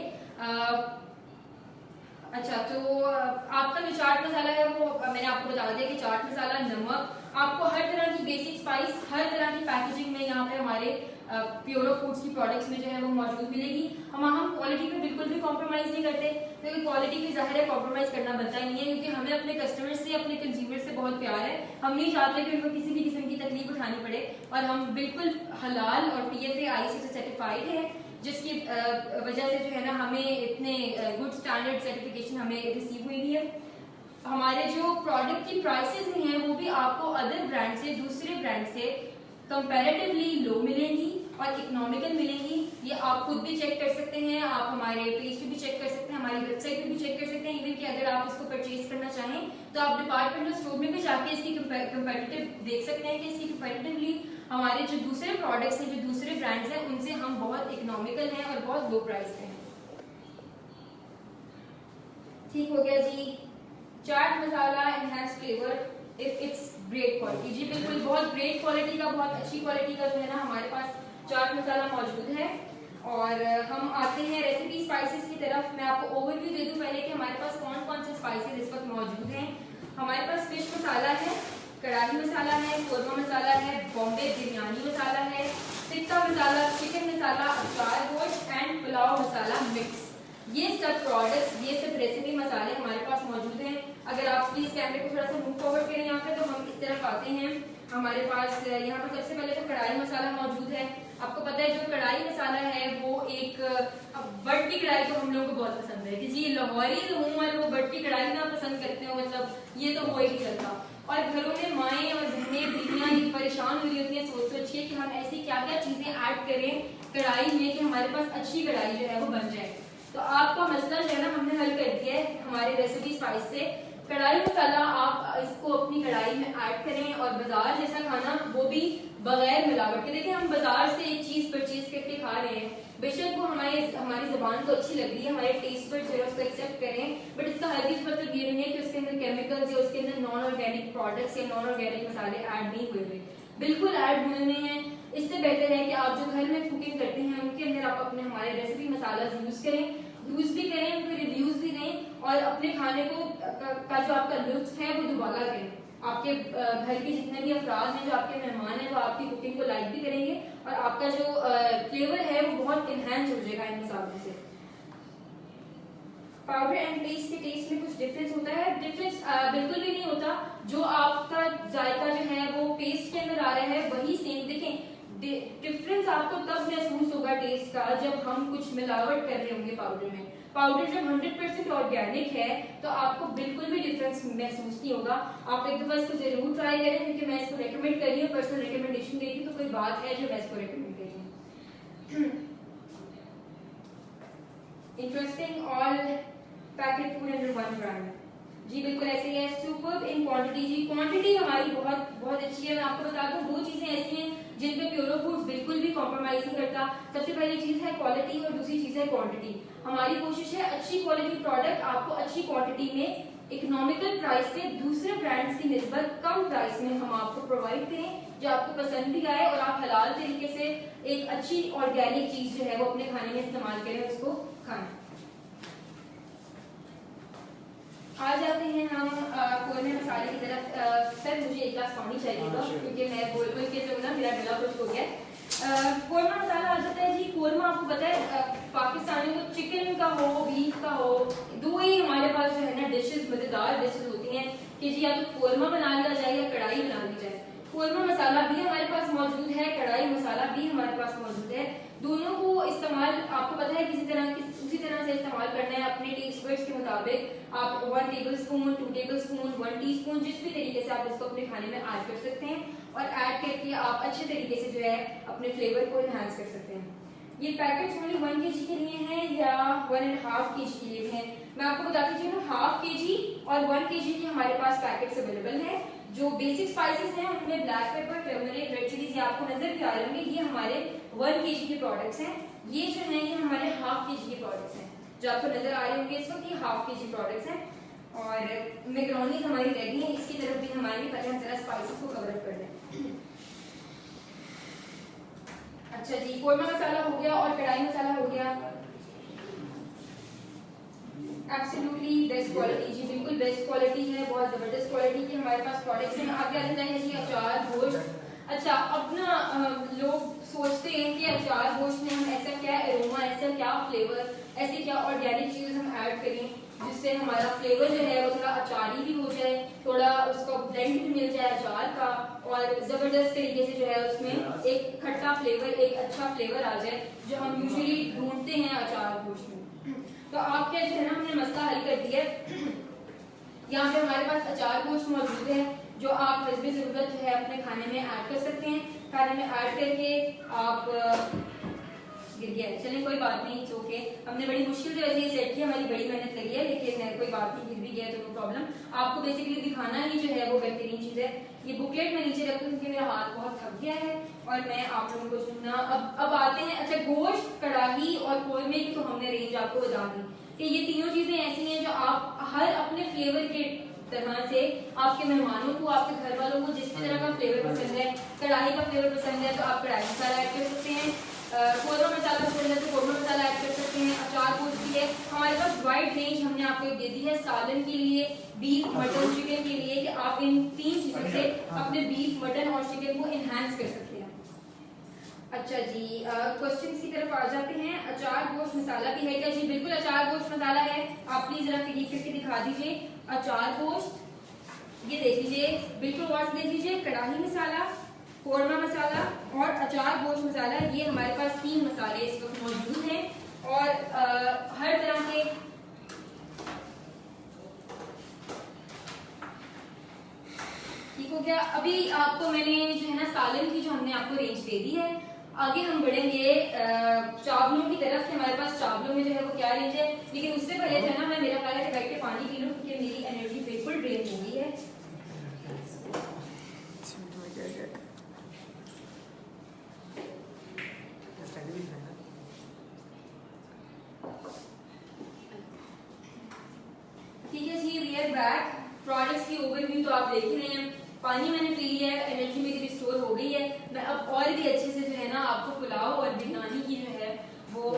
अच्छा, तो आपका जो चाट मसाला है वो मैंने आपको बता दिया कि चाट मसाला, नमक, आपको हर तरह की बेसिक स्पाइस, हर तरह की पैकेजिंग में यहाँ पे हमारे प्योरो फूड्स की प्रोडक्ट्स में जो है वो मौजूद मिलेगी। हम क्वालिटी पे बिल्कुल भी कॉम्प्रोमाइज नहीं करते, क्योंकि क्वालिटी पे जाहिर है कॉम्प्रोमाइज करना बनता ही नहीं है, क्योंकि हमें अपने कस्टमर्स से, अपने कंज्यूमर से बहुत प्यार है। हम नहीं चाहते कि उनको किसी भी किस्म की तकलीफ उठानी पड़े, और हम बिल्कुल हलाल और PFA-IC से सर्टिफाइड है, जिसकी वजह से जो है ना हमें इतने गुड स्टैंडर्ड सर्टिफिकेशन हमें रिसीव हुई भी है। हमारे जो प्रोडक्ट की प्राइसेस भी हैं वो भी आपको अदर ब्रांड से, दूसरे ब्रांड से कंपैरेटिवली लो मिलेंगी और इकोनॉमिकल मिलेंगी। ये आप खुद भी चेक कर सकते हैं, आप हमारे पेज पे भी चेक कर सकते हैं, हमारी वेबसाइट पे भी चेक कर सकते हैं। इवन कि अगर आप इसको परचेज करना चाहें तो आप डिपार्टमेंटल स्टोर में भी जाके इसकी कंपैरेटिव देख सकते हैं कि इसकी कंपैरेटिवली हमारे जो दूसरे प्रोडक्ट्स हैं, जो दूसरे ब्रांड्स हैं, उनसे हम बहुत इकोनॉमिकल हैं और बहुत लो प्राइस पे हैं। ठीक हो गया जी। Chaat masala enhance flavour if it's great quality. जी बिल्कुल, बहुत ग्रेट क्वालिटी का, बहुत अच्छी क्वालिटी का जो है ना हमारे पास चाट मसाला मौजूद है। और हम आते हैं रेसिपी स्पाइसेस की तरफ। मैं आपको ओवरव्यू दे दूं पहले कि हमारे पास कौन कौन से स्पाइसेस इस वक्त मौजूद हैं। हमारे पास फिश मसाला है, कढ़ाई मसाला है, कोरमा मसाला है, बॉम्बे बिरयानी मसाला है, टिक्का मसाला, चिकन मसाला, अचार गोश्त एंड पुलाव मसाला मिक्स। ये सब प्रोडक्ट्स, ये सब रेसिपी मसाले हमारे पास मौजूद हैं। अगर आप प्लीज कैमरे को थोड़ा सा मूव फॉरवर्ड करें यहाँ पे, तो हम इस तरफ आते हैं। हमारे पास यहाँ पर सबसे पहले तो कढ़ाई मसाला मौजूद है। आपको पता है जो कढ़ाई मसाला है वो एक बट की कढ़ाई तो हम लोगों को बहुत पसंद है कि जी लाहौरी हूँ और वो बट की कढ़ाई ना पसंद करते हो, मतलब ये तो हो ही नहीं सकता। और घरों में माएँ और बहनें, बीवियाँ परेशान हुई होती है सोच सोचिए कि हम ऐसी क्या क्या चीजें ऐड करें कढ़ाई में कि हमारे पास अच्छी कढ़ाई जो है वो बन जाए। तो आपका मसला जो है ना हमने हल कर दिया है हमारे रेसिपी स्पाइस से। कढ़ाई मसाला आप इसको अपनी कढ़ाई में ऐड करें, और बाजार जैसा खाना वो भी बगैर मिलावट के। देखिए हम बाजार से एक चीज परचेज करके खा रहे हैं, बेशक वो हमारी जुबान को अच्छी लग रही है, हमारे टेस्ट पर जो है उसको एक्सेप्ट करें, बट इसका हरगिज़ मतलब ये नहीं है कि उसके अंदर केमिकल्स या उसके अंदर नॉन ऑर्गेनिक प्रोडक्ट्स या नॉन ऑर्गेनिक मसाले ऐड नहीं हुए हुए, बिल्कुल ऐड हुए हुए हैं। इससे बेहतर है कि आप जो घर में कुकिंग करते हैं उनके अंदर आप अपने हमारे रेसिपी मसाला यूज करें, यूज भी करें, उनके रिव्यूज भी दें, और अपने खाने को का जो आपका लुत्फ है वो दोबारा करें। आपके घर के जितने भी अफराद हैं, जो आपके मेहमान हैं, वो आपकी कुकिंग को लाइक भी करेंगे, और आपका जो फ्लेवर है वो बहुत इनहेंस हो जाएगा इन मसालों से। पाउडर एंड पेस्ट के टेस्ट में कुछ डिफरेंस होता है? डिफरेंस बिल्कुल भी नहीं होता। जो आपका जायका जो है वो पेस्ट के अंदर आ रहा है वही सेम। देखें डिफरेंस आपको तब महसूस होगा टेस्ट का जब हम कुछ मिलावट कर रहे होंगे पाउडर में। पाउडर जब 100% ऑर्गेनिक है तो आपको बिल्कुल भी डिफरेंस महसूस नहीं होगा। आप एक दफा इसको जरूर ट्राई करें, क्योंकि मैं इसको रेकमेंड कर रही हूँ, पर्सनल रिकमेंडेशन दे रही हूँ, तो कोई बात है जो मैं इसको रेकमेंड कर रही हूँ। Interesting, all packet food under one brand. जी बिल्कुल ऐसे ही है। Superb in quantity. जी क्वांटिटी हमारी बहुत बहुत अच्छी है। मैं आपको बता दूं दो चीजें ऐसी हैं जिन पे प्योरो फूड्स बिल्कुल भी कॉम्प्रोमाइज नहीं करता। सबसे पहली चीज है क्वालिटी और दूसरी चीज है क्वांटिटी। हमारी कोशिश है अच्छी क्वालिटी प्रोडक्ट आपको अच्छी क्वांटिटी में इकोनॉमिकल प्राइस पे दूसरे ब्रांड्स की निस्बत कम प्राइस में हम आपको प्रोवाइड करें, जो आपको पसंद भी आए और आप हलाल तरीके से एक अच्छी ऑर्गेनिक चीज जो है वो अपने खाने में इस्तेमाल करें, उसको खाएं। आ जाते हैं हम कोरमे मसाले की तरफ। सर मुझे एक ग्लास पानी चाहिए था क्योंकि मैं बोल बोल के जो ना मेरा गला खुश हो गया। कोरमा मसाला आ जाता है जी। कोरमा आपको पता है पाकिस्तानी को चिकन का हो बीफ का हो, दो ही हमारे पास जो है ना डिशेस मजेदार डिशेस होती हैं कि जी या तो कोरमा बना लिया जाए या कढ़ाई बना ली जाए। कोरमा मसाला भी हमारे पास मौजूद है, कढ़ाई मसाला भी हमारे पास मौजूद है। दोनों को इस्तेमाल आपको पता है उसी तरह से इस्तेमाल करना है अपने टेस्ट बड्स के मुताबिक। आप 1 टेबलस्पून 2 टेबलस्पून 1 टीस्पून जिस भी तरीके से आप इसको अपने खाने में ऐड कर सकते हैं और ऐड करके आप अच्छे तरीके से जो है अपने फ्लेवर को इनहांस कर सकते हैं। ये पैकेट्स ओनली 1 kg के लिए हैं या 1.5 kg के लिए हैं। मैं आपको बताती हूँ 1/2 kg और 1 kg के हमारे पास पैकेट्स अवेलेबल हैं। जो बेसिक स्पाइसेस हैं उनमें black pepper, turmeric, red chillies ये आपको नजर भी आ रहे होंगे। ये हमारे 1 kg के प्रोडक्ट्स हैं। ये जो है ये हमारे 1/2 kg के प्रोडक्ट्स हैं जो आपको नजर आ रहे होंगे इस वक्त। ये 1/2 kg प्रोडक्ट्स हैं और मैक्रोनी हमारी रेडी है। इसकी तरफ भी हमारी पहले हम जरा स्पाइसेस को कवर अप कर लें। अच्छा जी, कोरमा मसाला हो गया और कढ़ाई मसाला हो गया। एब्सोल्युटली बेस्ट क्वालिटी जी, बिल्कुल बेस्ट क्वालिटी है, बहुत जबरदस्त क्वालिटी के हमारे पास प्रोडक्ट्स हैं। आगे आ जाता है जी अचार गोश्त। अच्छा, अपना लोग सोचते हैं कि अचार गोश्त में हम ऐसा क्या एरोमा, ऐसा क्या फ्लेवर, ऐसी क्या ऑर्गेनिक चीज हम ऐड करें जिससे हमारा फ्लेवर जो है वो थोड़ा अचारी भी हो जाए, थोड़ा उसको ब्लेंड भी मिल जाए अचार का और जबरदस्त तरीके से जो है उसमें एक खट्टा फ्लेवर, एक अच्छा फ्लेवर आ जाए जो हम यूजुअली ढूंढते हैं अचार गोश्त में। तो आप क्या जो है ना हमने मसला हल कर दिया। यहाँ पे हमारे पास अचार गोश्त मौजूद है जो आप हस्बे जरूरत जो है अपने खाने में ऐड कर सकते हैं। खाने में ऐड करके आप गिर गया है, चलिए कोई बात नहीं, इट्स ओके। हमने बड़ी मुश्किल से वैसे ये सेट किया, हमारी बड़ी मेहनत लगी है, लेकिन कोई बात नहीं, गिर भी गया तो नो प्रॉब्लम। आपको बेसिकली दिखाना ही जो है वो बेहतरीन चीज है। ये बुकलेट मैं नीचे रखूँ क्योंकि मेरा हाथ बहुत थक गया है और मैं आप लोगों को सुनना अब आते हैं। अच्छा, गोश्त, कढ़ाई और कोरमे की तो हमने रेंज आपको बता दी कि ये तीनों चीजें ऐसी हैं जो आप हर अपने फ्लेवर के तरह से आपके मेहमानों को, आपके घर वालों को जिस भी तरह का फ्लेवर पसंद है, कढ़ाई का फ्लेवर पसंद है तो आप कढ़ाई मसाला ऐड कर सकते हैं, कोरमा मसाला पसंद है तो कोरमा मसाला ऐड कर सकते हैं। अचार गोश्त भी है हमारे पास, वाइड रेंज हमने आपको दे दी है सालन के लिए, बीफ, मटन, चिकन के लिए कि आप इन 3 चीजों से अपने बीफ, मटन और चिकन को इनहांस कर सकते हैं। अच्छा जी, क्वेश्चंस की तरफ आ जाते हैं। अचार गोश्त मसाला भी है क्या जी? बिल्कुल अचार गोश्त मसाला है। आप प्लीज जरा क्लिक करके दिखा दीजिए अचार गोश्त, ये देख लीजिए, बिल्कुल वाच देख लीजिए। कढ़ाई मसाला, कोरमा मसाला और अचार गोश्त मसाला, ये हमारे पास 3 मसाले इस वक्त मौजूद हैं और हर तरह के ठीक हो गया। अभी आपको मैंने जो है ना सालन की जो हमने आपको रेंज दे दी है। आगे हम बढ़ेंगे चावलों की तरफ। हमारे पास चावलों में जो है वो क्या रेंज है, लेकिन उससे पहले जो है ना मैं मेरा ख्याल है कि बैठ के पानी पी लूं क्योंकि मेरी एनर्जी बिल्कुल ड्रेन हो गई है। ठीक है जी, वी आर बैक। प्रोडक्ट्स की ओवरव्यू तो आप देख ही रहे हैं। पानी मैंने पी लिया है, एनर्जी मेरी रिस्टोर हो गई है। मैं अब और भी अच्छे से जो है ना आपको पुलाव और बिरयानी की जो है वो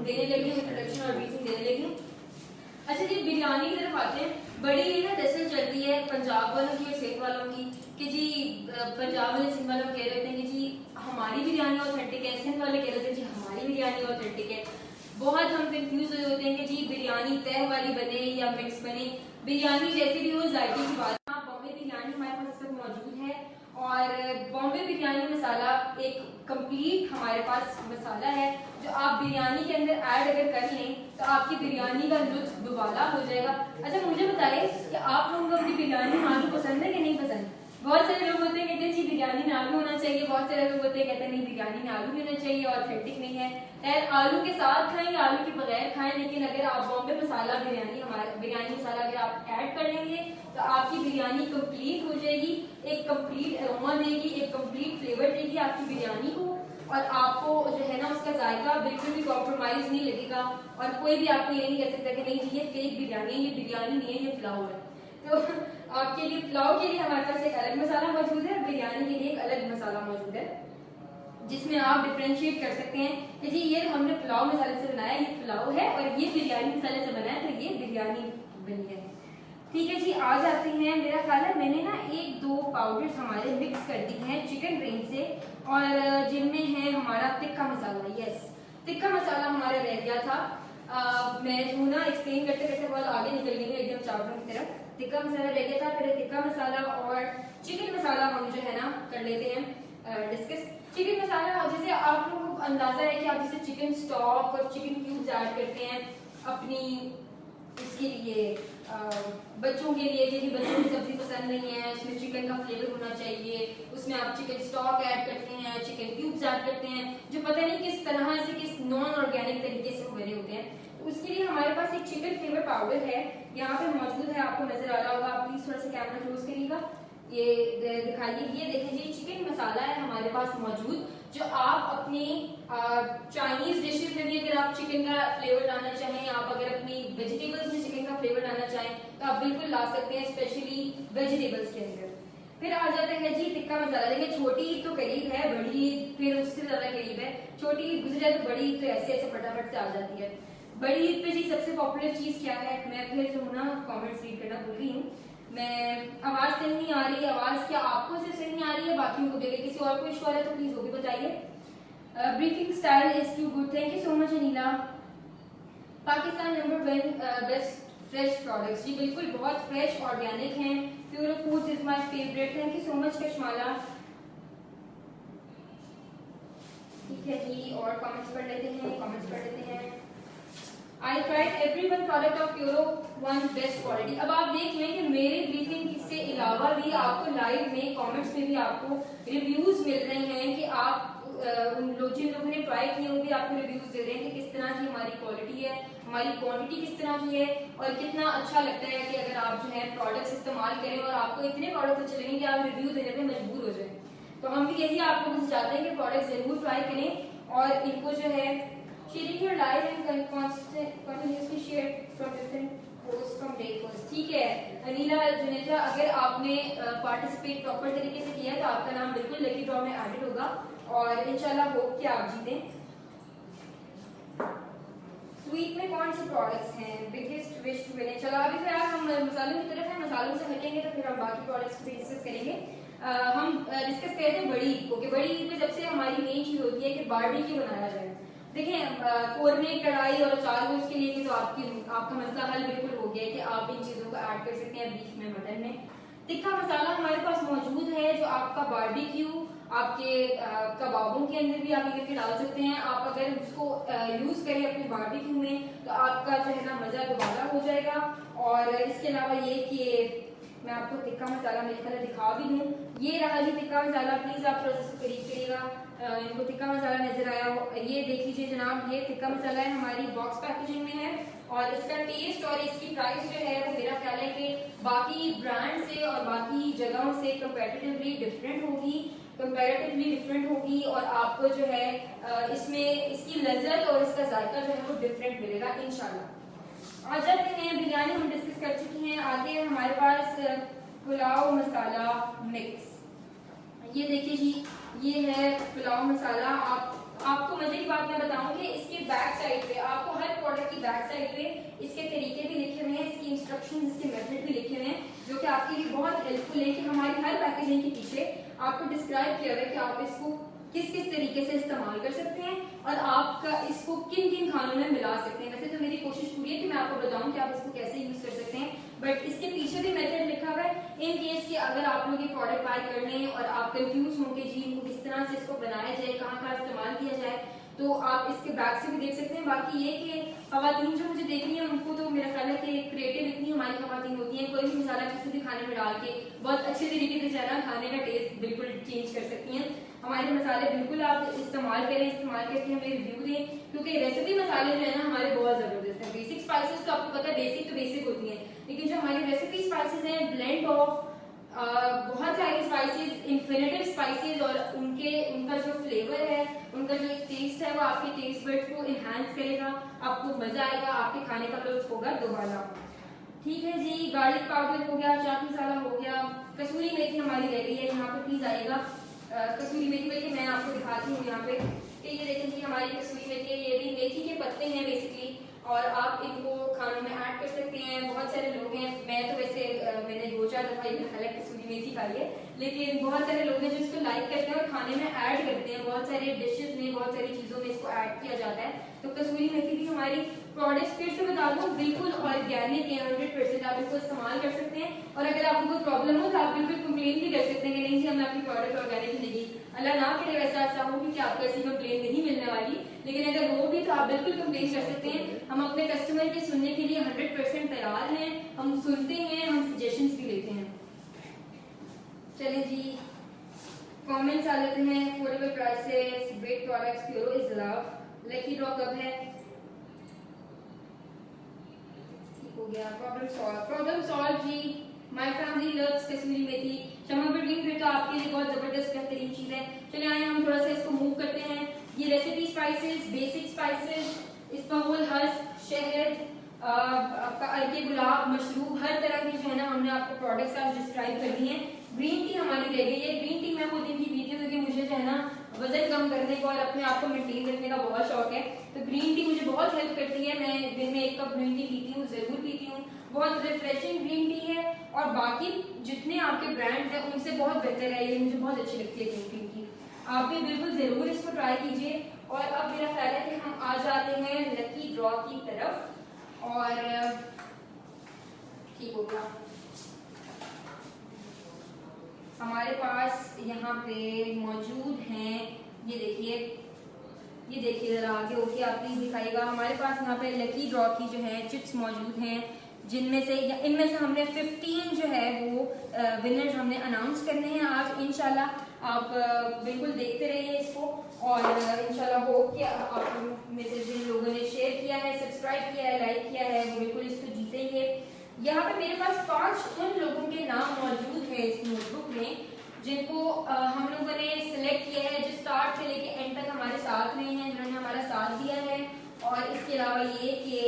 देने लगी हूँ, इंट्रोडक्शन और ब्रीफिंग देने लगी हूँ। अच्छा जी, बिरयानी की तरफ आते हैं। बड़ी ना दहशत चलती है पंजाब वालों की और सिंध वालों की कि जी पंजाब वाले सिंध वालों कह रहे हैं कि जी हमारी बिरयानी ऑथेंटिक है, सिंध वाले कह रहे हैं जी हमारी बिरयानी ऑथेंटिक है। बहुत हम कंफ्यूज हो जाते हैं कि जी बिरयानी तह वाली बने या मिक्स बने, बिरयानी जैसे भी हो जायके की बात। बॉम्बे बिरयानी हमारे पास इस वक्त मौजूद है और बॉम्बे बिरयानी मसाला एक कंप्लीट हमारे पास मसाला है जो आप बिरयानी के अंदर ऐड अगर कर लें तो आपकी बिरयानी का लुत्फ दुबाला हो जाएगा। अच्छा मुझे बताइए कि आप लोगों को अपनी बिरयानी खाना पसंद है कि नहीं पसंद? बहुत सारे लोग होते हैं कहते हैं जी बिरयानी में आलू होना चाहिए, बहुत सारे लोग होते हैं कहते हैं नहीं बिरयानी में आलू भी होना चाहिए, ऑथेंटिक नहीं है। खैर आलू के साथ खाएं, आलू के बगैर खाएं, लेकिन अगर आप बॉम्बे मसाला बिरयानी, हमारा बिरयानी मसाला अगर आप ऐड कर लेंगे तो आपकी बिरयानी कंप्लीट हो जाएगी, एक कंप्लीट अरोमा देगी, एक कंप्लीट फ्लेवर देगी आपकी बिरयानी को, और आपको जो है ना उसका जायका बिल्कुल भी कॉम्प्रोमाइज नहीं लगेगा, और कोई भी आपको ये नहीं कह सकता कि नहीं जी ये फेक बिरयानी है, ये बिरयानी नहीं है, ये पुलाव है। तो आपके लिए पुलाव के लिए हमारे पास एक अलग मसाला मौजूद है, बिरयानी के लिए एक अलग मसाला मौजूद है, जिसमें आप डिफ्रेंशिएट कर सकते हैं कि जी ये हमने पुलाव मसाले से बनाया, ये पुलाव है, और ये बिरयानी मसाले से बना है तो ये बिरयानी बनी है। ठीक है जी, आ जाते हैं, मेरा ख्याल है मैंने ना 1-2 पाउडर्स हमारे मिक्स कर दिए हैं चिकन रेंज से, और जिनमें है हमारा तिक्का मसाला। यस, तिक्का मसाला हमारा रह गया था। मैं जो ना एक्सप्लेन करते करते बहुत आगे निकल गई हूँ एकदम चावलों की तरफ। तिक्का मसाला रह गया था, फिर तिक्का मसाला और चिकन मसाला हम जो है ना कर लेते हैं डिस्कस। चिकन मसाला जैसे आप लोगों को अंदाजा है कि आप जैसे चिकन स्टॉक और चिकन क्यूब्स ऐड करते हैं अपनी इसके लिए, बच्चों के लिए, यदि बच्चों की सब्जी पसंद नहीं है, उसमें चिकन का फ्लेवर होना चाहिए, उसमें आप चिकन स्टॉक ऐड करते हैं, चिकन क्यूब्स ऐड करते हैं, जो पता नहीं किस तरह से, किस नॉन ऑर्गेनिक तरीके से बने होते हैं। तो उसके लिए हमारे पास एक चिकन फ्लेवर पाउडर है, यहाँ पे मौजूद है, आपको नजर आ रहा होगा, आप प्लीज थोड़ा सा कैमरा क्लोज करिएगा, ये दिखाइए, ये देखें जी चिकन मसाला है हमारे पास मौजूद, जो आप अपनी चाइनीज डिशेज में भी अगर आप चिकन का फ्लेवर लाना चाहें, आप अगर अपनी वेजिटेबल्स में चिकन का फ्लेवर लाना चाहें तो आप बिल्कुल ला सकते हैं, स्पेशली वेजिटेबल्स के अंदर। फिर आ जाता है जी तिक्का मसाला। देखिए छोटी ईद तो करीब है, बड़ी ईद फिर उससे ज्यादा करीब है। छोटी ईद गुजर जाए तो बड़ी ईद तो ऐसे ऐसे फटाफट से आ जाती है। बड़ी ईद पे जी सबसे पॉपुलर चीज क्या है, मैं फिर जो ना कॉमेंट्स रीड करना भूल गई हूँ, मैं आवाज सही नहीं आ रही है, आवाज क्या आपको सिर्फ सही नहीं आ रही है, बाकियों को देखे किसी और को इशू आ रहा है तो प्लीज वो भी बताइए। Briefing style is too good, thank you so much Aneela. Pakistan number 1 best fresh products, जी बिल्कुल बहुत फ्रेश ऑर्गेनिक हैं। Pure foods is my favourite, thank you so much Kashmala. ठीक है जी, और कमेंट्स पढ़ लेते हैं, I tried every one product of Puro One best quality। अब आप देख लें कि मेरे ब्रीफिंग से अलावा भी आपको लाइव में कमेंट्स में भी आपको रिव्यूज मिल रहे हैं कि आप उन लोग जिन लोगों ने ट्राई किए वो भी आपको रिव्यूज दे रहे हैं कि किस तरह की हमारी क्वालिटी है, हमारी क्वांटिटी किस तरह की है, और कितना अच्छा लगता है कि अगर आप जो है प्रोडक्ट्स इस्तेमाल करें और आपको इतने प्रोडक्ट अच्छे लगेंगे कि आप रिव्यू देने पर मजबूर हो जाए। तो हम भी यही आप लोगों से चाहते हैं कि प्रोडक्ट जरूर ट्राई करें और इनको जो है sharing your life and continuously share from different posts from breakfast। ठीक है अनीला जुनेजा, अगर आपने पार्टिसिपेट प्रॉपर तरीके से किया तो आपका नाम बिल्कुल लकी ड्रॉ में एडेड होगा और इंशाल्लाह होप कि आप जीतें। स्वीट में कौन से प्रोडक्ट्स हैं बिगेस्ट विश टू विन? चलो अभी फिर हम मसालों की तरफ है, मसालों से हटेंगे तो फिर हम बाकी प्रोडक्ट्स पे डिस्कस करेंगे। हम डिस्कस करते हैं बड़ी ईद को, कि बड़ी ईद में सबसे हमारी मेन चीज होती है कि बारबेक्यू बनाया जाए। देखें कोरमे, कढ़ाई और चार गोश्त के लिए तो आपका मसला हल बिल्कुल हो गया है कि आप इन चीजों को ऐड कर सकते हैं बीफ में, मटन में। तिक्का मसाला हमारे पास मौजूद है जो आपका बारबेक्यू, आपके कबाबों के अंदर भी आप ये करके डाल सकते हैं। आप अगर उसको यूज करें अपने बारबेक्यू में तो आपका जो है ना मजा दोबारा हो जाएगा। और इसके अलावा ये कि मैं आपको तिक्का मसाला मेरे ख्याल दिखा भी दूं, ये रहा जी तिक्का मसाला, प्लीज आप थोड़ा सा करीब करिएगा, इनको तिक्का मसाला नजर आया हो, ये देख लीजिए जनाब, ये तिक्का मसाला है, हमारी बॉक्स पैकेजिंग में है और इसका टेस्ट और इसकी प्राइस जो है वो मेरा ख्याल है कि बाकी ब्रांड से और बाकी जगहों से कंपैरेटिवली डिफरेंट होगी और आपको जो है इसमें इसकी लज्जत और इसका जायका जो है वो डिफरेंट मिलेगा इंशाल्लाह। आ जाते हैं, बिरयानी हम डिस्कस कर चुकी हैं, आगे है हमारे पास पुलाव मसाला मिक्स। ये देखिए जी, ये है पुलाव मसाला। आपको मजे की बात मैं बताऊं कि इसके बैक साइड पे आपको हर प्रोडक्ट की बैक साइड पे इसके तरीके भी लिखे हुए हैं, इसकी इंस्ट्रक्शंस, इसके मेथड भी लिखे हुए हैं, जो कि आपके लिए बहुत हेल्पफुल है कि हमारी हर पैकेजिंग के पीछे आपको डिस्क्राइब किया हुआ है कि आप इसको किस किस तरीके से इस्तेमाल कर सकते हैं और आपका इसको किन किन खानों में मिला सकते हैं। वैसे तो मेरी कोशिश पूरी है कि मैं आपको बताऊं कि आप इसको कैसे यूज कर सकते हैं, बट इसके पीछे भी मेथड लिखा हुआ है इन केस कि अगर आप लोग ये प्रोडक्ट बाय कर लें और आप कंफ्यूज होंगे जी इनको किस तरह से इसको बनाया जाए, कहाँ इस्तेमाल किया जाए, तो आप इसके बैक से भी देख सकते हैं। बाकी ये कि खवातीन जो मुझे देख रही है उनको तो मेरा ख्याल है कि क्रिएटिव इतनी हमारी हमारी खवातीन होती हैं कोई भी मसाला किसी भी खाने में डाल के बहुत अच्छे तरीके से जो है ना खाने का टेस्ट बिल्कुल चेंज कर सकती हैं। हमारे मसाले बिल्कुल आप इस्तेमाल करें, इस्तेमाल करके हमें रिव्यू दें, क्योंकि रेसिपी मसाले जो है ना हमारे बहुत जबरदस्त है। बेसिक स्पाइसेस तो आपको पता है बेसिक तो बेसिक होती हैं, लेकिन जो हमारी रेसिपी स्पाइसेस हैं ब्लेंड ऑफ बहुत सारे स्पाइसेस, इन्फिनिटिव स्पाइसेस, और उनका जो फ्लेवर है, उनका जो टेस्ट है वो आपके टेस्ट बड्स को इनहांस करेगा, आपको मजा आएगा, आपके खाने का लुत्फ होगा दोबारा। ठीक है जी, गार्लिक पाउडर हो गया, चाट मसाला हो गया, कसूरी मेथी हमारी रह गई है, यहाँ पे प्लीज आएगा कसूरी मेथी बल्कि मैं आपको दिखाती हूँ यहाँ पे कि ये देखें जी हमारी कसूरी मेथी है, ये भी मेथी के पत्ते हैं बेसिकली, और आप इनको खानों में ऐड कर सकते हैं। बहुत सारे लोग हैं, मैं तो वैसे मैंने 2-4 दफा ये हालांकि कसूरी मेथी खाई है, लेकिन बहुत सारे लोग हैं जो इसको लाइक करते हैं और खाने में ऐड करते हैं, बहुत सारे डिशेज में बहुत सारी चीजों में इसको ऐड किया जाता है। तो कसूरी मेथी भी हमारी प्रोडक्ट्स फिर से बता दूं बिल्कुल ऑर्गेनिक है, 100% आप इसको इस्तेमाल कर सकते हैं, और अगर आपको कोई प्रॉब्लम हो तो आप बिल्कुल कंप्लेन भी कर सकते हैं कि नहीं जी हमें आपकी प्रोडक्ट ऑर्गेनिक मिलेगी। अल्लाह ना करे वैसा ऐसा हो कि आपको ऐसी कंप्लेन नहीं मिलने वाली, लेकिन अगर हो भी तो आप बिल्कुल कंप्लेन कर सकते हैं। हम अपने कस्टमर के सुनने के लिए 100% तैयार हैं, हम सुनते हैं, हम सजेशंस भी लेते हैं। चलें जी, कमेंट्स आ जाते हैं। Affordable prices, great products, Puro is love, lucky draw कब है? हो गया, प्रॉब्लम सॉल्व जी। My family loves kasuri methi, Shama between फिर तो आपके लिए बहुत जबरदस्त बेहतरीन चीज है। चलिए आइए हम थोड़ा सा इसको मूव करते हैं। ये रेसिपी स्पाइसेस, बेसिक स्पाइसेस, इसबगोल, हर्ष, शहद, आपका अर्के गुलाब, मशरूब, हर तरह की जो है ना हमने आपको प्रोडक्ट्स आज डिस्क्राइब कर दी हैं। ग्रीन टी हमारी रह गई है। ग्रीन टी मैं वो दिन की वीडियो क्योंकि मुझे जो है ना वजन कम करने का और अपने आप को मेंटेन रखने का बहुत शौक है, तो ग्रीन टी मुझे बहुत हेल्प करती है। मैं दिन में 1 कप ग्रीन टी पीती हूँ, जरूर पीती हूँ। बहुत रिफ्रेशिंग ग्रीन टी है, और बाकी जितने आपके ब्रांड्स हैं उनसे बहुत बेहतर है ये, मुझे बहुत अच्छी लगती है ग्रीन टी की। आप भी बिल्कुल जरूर इसको ट्राई कीजिए। और अब मेरा ख्याल है कि हम आ जाते हैं लकी ड्रॉ की तरफ। और ठीक हो गया, हमारे पास यहाँ पे मौजूद हैं, ये देखिए जरा आगे होके आप प्लीज दिखाइएगा। हमारे पास यहाँ पे लकी ड्रॉ की जो है चिप्स मौजूद हैं, जिनमें से इनमें से हमने 15 जो है वो विनर्स हमने अनाउंस करने हैं आज इंशाल्लाह। आप बिल्कुल देखते रहिए इसको, और इंशाल्लाह हो कि आप में से जिन लोगों ने शेयर किया है, सब्सक्राइब किया है, लाइक किया है, वो बिल्कुल इसको जीतेंगे। यहाँ पे मेरे पास 5 उन लोगों के नाम मौजूद है इस नोटबुक में जिनको हम लोगों ने सिलेक्ट किया है, जो स्टार्ट से लेके एंड तक हमारे साथ रहे हैं, जिन्होंने हमारा साथ दिया है। और इसके अलावा ये कि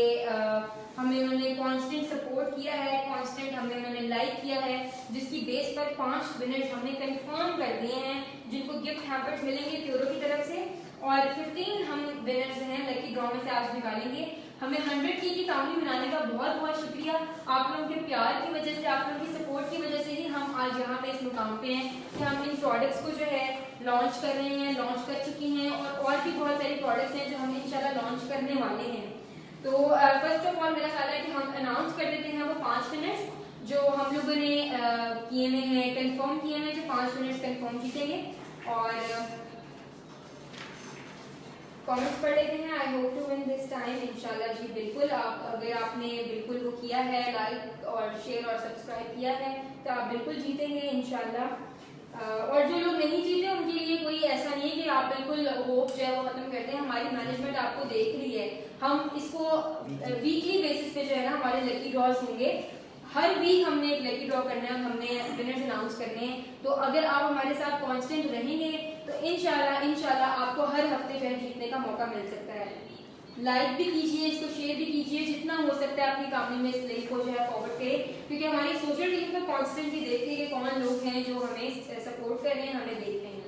हमें उन्होंने कांस्टेंट सपोर्ट किया है, कांस्टेंट हमें उन्होंने लाइक किया है, जिसकी बेस पर 5 विनर्स हमने कंफर्म कर दिए हैं, जिनको गिफ्ट हैम्पर्स मिलेंगे प्योरो की तरफ से। और 15 हम विनर्स हैं लकी ड्रॉ में से आज निकालेंगे। हमें 100 की फैमिली बनाने का बहुत बहुत शुक्रिया। आप लोगों के प्यार की वजह से, आप लोगों की सपोर्ट की वजह से ही हम आज यहाँ पे इस मुकाम पे हैं कि हम इन प्रोडक्ट्स को जो है लॉन्च कर रहे हैं, लॉन्च कर चुकी हैं, और भी बहुत सारे प्रोडक्ट्स हैं जो हम इंशाल्लाह लॉन्च करने वाले हैं। तो फर्स्ट ऑफ ऑल मेरा ख्याल है कि हम अनाउंस कर देते हैं वो 5 विनर्स जो हम लोगों ने किए हुए हैं, कंफर्म किए हुए हैं, जो 5 विनर्स कंफर्म जीतेंगे। और कमेंट्स पढ़ लेते हैं। I hope to win this time इंशाल्लाह जी। बिल्कुल, आप अगर आपने बिल्कुल वो किया है, लाइक और शेयर और सब्सक्राइब किया है, तो आप बिल्कुल जीतेंगे इंशाल्लाह। और जो लोग नहीं जीते उनके लिए कोई ऐसा नहीं है कि आप बिल्कुल होप जो है वो खत्म करते हैं। हमारी मैनेजमेंट आपको देख रही है, हम इसको वीकली बेसिस पे जो है ना हमारे लकी ड्रॉज होंगे। हर वीक हमने एक लकी ड्रॉ करना है, हमने विनर्स अनाउंस करने हैं। तो अगर आप हमारे साथ कांस्टेंट रहेंगे तो इंशाल्लाह आपको हर हफ्ते जो है जीतने का मौका मिल सकता है। लाइक भी कीजिए, इसको शेयर भी कीजिए, जितना हो सकता है अपनी फैमिली में इस लिंक को जो है फॉरवर्ड करें, क्योंकि हमारी सोशल टीम पर कांस्टेंटली देखते हैं कि कौन लोग हैं जो हमें सपोर्ट कर रहे हैं, हमें देख रहे हैं।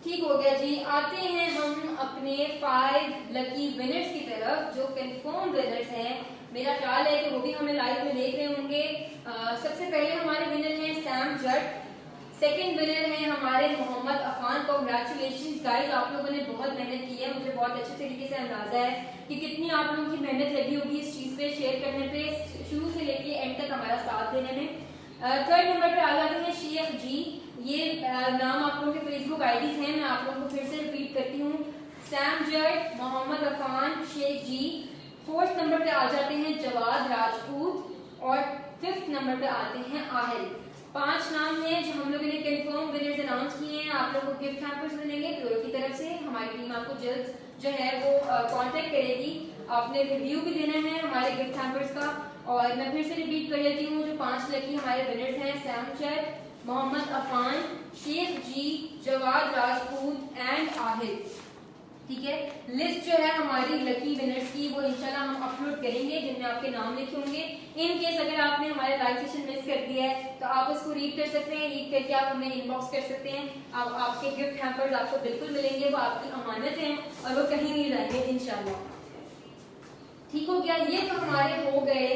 ठीक हो गया जी, आते हैं हम अपने 5 लकी विनर्स की तरफ जो कंफर्म विनर्स हैं। मेरा ख्याल है कि वो भी हमें लाइव में देख रहे होंगे। सबसे पहले हमारे विनर हैं सैम जट, सेकंड विनर हैं हमारे मोहम्मद अफान। कांग्रेचुलेशंस गाइस, आप लोगों ने बहुत मेहनत की है, मुझे बहुत अच्छे तरीके से अंदाजा है कि कितनी आप लोगों की मेहनत लगी होगी इस चीज पे शेयर करने पे, शुरू से लेके एंड तक हमारा साथ देने में। थर्ड नंबर पे आ जाते हैं शेख जी। ये नाम आप लोगों के फेसबुक आईडीज हैं, मैं आप लोगों को फिर से रिपीट करती हूँ। सैम जट, मोहम्मद अफान, शेख जी। 4th नंबर पे आ जाते हैं जवाद राजपूत और 5th नंबर पे आते हैं आहिल। 5 नाम हैं जो हम लोगों ने कंफर्म विनर्स अनाउंस किए हैं। आप लोगों को गिफ्ट हैम्पर्स मिलेंगे प्योरो की तरफ से। हमारी टीम आपको जल्द जो है वो कांटेक्ट करेगी। आपने रिव्यू भी देना है हमारे गिफ्ट हैम्पर्स का। और मैं फिर से रिपीट कर देती हूँ, जो 5 लकी हमारे विनर्स हैं, सैमचर, मोहम्मद अफान, शेख जी, जवाद राजपूत एंड आहिल। ठीक है, लिस्ट जो है हमारी लकी विनर्स की वो इंशाल्लाह हम अपलोड करेंगे जिनमें आपके नाम लिखे होंगे। इन केस अगर आपने हमारे लाइव सेशन मिस कर दिया है तो आप उसको रीड कर सकते हैं, रीड करके आप हमें इनबॉक्स कर सकते हैं। आपके गिफ्ट हैम्पर्स आपको बिल्कुल मिलेंगे, वो आपकी अमानत है और वो कहीं नहीं जाएंगे इंशाल्लाह। ठीक हो गया, ये तो हमारे हो गए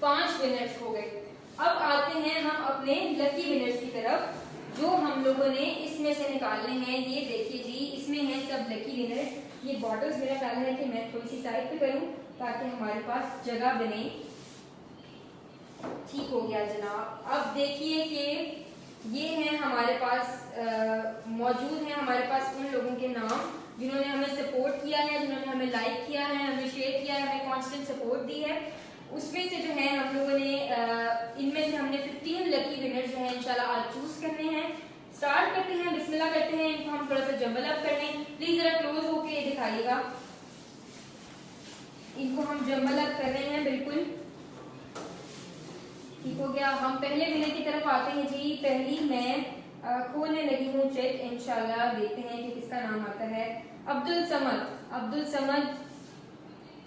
5 विनर्स हो गए। अब आते हैं हम अपने लकी विनर्स की तरफ जो हम लोगों ने इसमें से निकालने हैं। ये देखिए जी, इसमें है सब लकी विनर्स। ये बॉटल्स मेरा ख्याल है कि मैं थोड़ी सी साइड पे करूं ताकि हमारे पास जगह बने। ठीक हो गया जनाब। अब देखिए कि ये है हमारे पास मौजूद है हमारे पास उन लोगों के नाम जिन्होंने हमें सपोर्ट किया है, जिन्होंने हमें लाइक किया है, हमें शेयर किया है, हमें कांस्टेंट सपोर्ट दी है। उसमें से जो है हम लोगों ने इनमें से हमने 15 लकी विनर्स जो है इंशाल्लाह आज चूज करने हैं। स्टार्ट करते हैं, बिस्मिल्लाह करते हैं। इनको हम थोड़ा सा जंबल अप कर लें। प्लीज जरा क्लोज होके दिखाइएगा। इनको हम जंबल अप कर रहे हैं बिल्कुल। ठीक हो गया। हम पहले विनर की तरफ आते हैं जी। पहली मैं खोलने लगी हूँ चेक, इंशाल्लाह देखते हैं कि किसका नाम आता है। अब्दुल समद। अब्दुल समद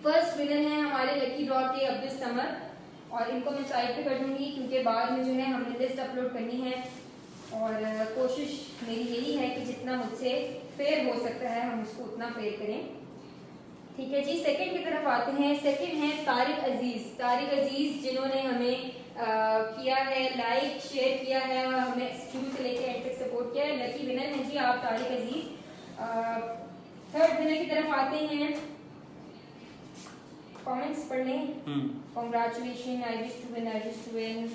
फर्स्ट विनर है हमारे लकी ड्रॉ के, अब्दुल समद। और इनको मैं साइड पे कर दूंगी क्योंकि बाद में जो है हमने लिस्ट अपलोड करनी है और कोशिश मेरी यही है कि जितना मुझसे फेयर हो सकता है हम उसको उतना फेयर करें। ठीक है जी, सेकंड की तरफ आते हैं। सेकंड है तारिक अजीज। तारिक अजीज जिन्होंने हमें किया है लाइक, शेयर किया है और हमें शुरू से लेकर एंड तक सपोर्ट किया है। लकी विनर हैं जी आप तारिक अजीज। थर्ड विनर की तरफ आते हैं। कमेंट्स पढ़ लें। Congratulation, I wish to win, I wish to win,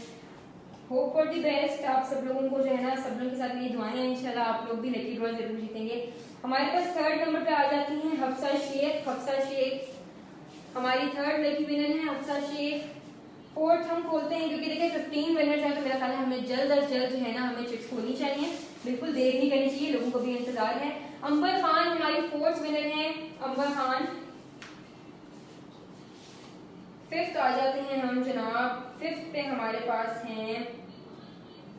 hope for the best. आप सब लोगों को जो है ना, सब लोगों के साथ मेरी दुआएं हैं, इंशाल्लाह आप लोग भी लकी ड्रॉ जरूर जीतेंगे। हमारे पास थर्ड नंबर पे आ जाती हैं हफ्सा शेख। हफ्सा शेख हमारी थर्ड लकी विनर है, हफ्सा शेख। फोर्थ हम खोलते हैं क्योंकि देखिए 15 विनर्स हैं तो मेरा ख्याल है हमें जल्द अज जल्द जो है ना हमें चिट्स खोलनी चाहिए, बिल्कुल देर नहीं करनी चाहिए, लोगों को भी इंतजार है। अंबर खान हमारी फोर्थ विनर है, अंबर खान। फिफ्थ आ जाते हैं हम जनाब। फिफ्थ पे हमारे पास हैं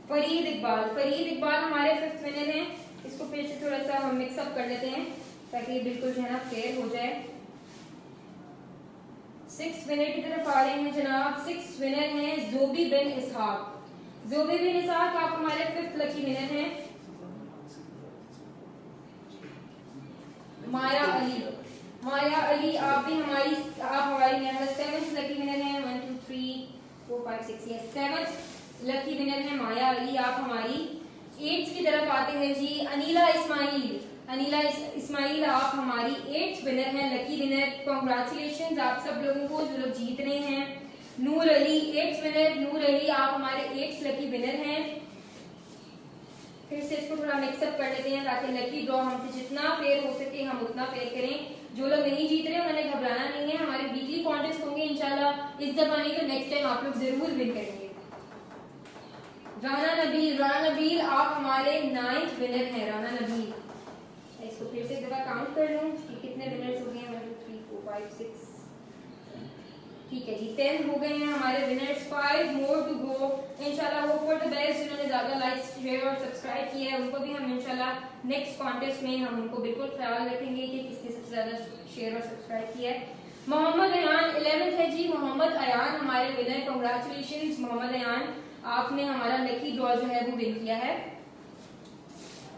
फरीद इकबाल। फरीद इकबाल हमारे फिफ्थ विनर हैं। इसको फिर से थोड़ा सा हम मिक्सअप कर लेते हैं ताकि ये बिल्कुल जो है ना फेयर हो जाए। सिक्स विनर की तरफ आ रहे हैं जनाब। सिक्स विनर हैं जोबी बिन इसहाक। जोबी बिन इसहाक आप हमारे फिफ्थ लकी विनर हैं। माया अली। माया अली आप भी हमारी सेवंथ लकी विनर हैं। 1 2 3 4 5 6 यस, सेवंथ लकी विनर है माया अली आप हमारी। 8th की तरफ आते हैं जी। अनीला इस्माइल। अनीला इस्माइल आप हमारी 8th विनर हैं, लकी विनर। कॉन्ग्रेचुलेशन आप सब लोगों को जो लोग जीत रहे हैं। नूर अली 8th विनर। नूर अली आप हमारे 8th लकी विनर हैं। फिर से इसको थोड़ा मिक्सअप कर लेते हैं ताकि लकी ड्रॉ हमसे जितना फेयर हो सके हम उतना फेयर करें। जो लोग नहीं जीत रहे उन्हें घबराना नहीं है, हमारे वीकली कॉन्टेस्ट होंगे इंशाल्लाह। इस दफा नहीं तो नेक्स्ट टाइम आप लोग जरूर विन करेंगे। राना नबील। राना नबील आप हमारे 9th विनर हैं। राना नबील, इसको फिर से एक दफा काउंट कर लूं कि कितने विनर्स हो गए हैं। 1 2 3 4 5 6 ठीक है जी, 10 हो गए हैं हमारे विनर्स। 5 मोर टू गो इंशाल्लाह। Hope for the best. जिन्होंने ज्यादा लाइक, शेयर और सब्सक्राइब किया है उनको भी हम इंशाल्लाह नेक्स्ट कॉन्टेस्ट में हम उनको बिल्कुल ख्याल रखेंगे कि किसने सबसे ज्यादा शेयर और सब्सक्राइब किया है। मोहम्मद अयान 11th है जी। मोहम्मद अयान हमारे विनर। कांग्रेचुलेशंस मोहम्मद अयान, आपने हमारा लकी ड्रॉ जो है वो विन किया है।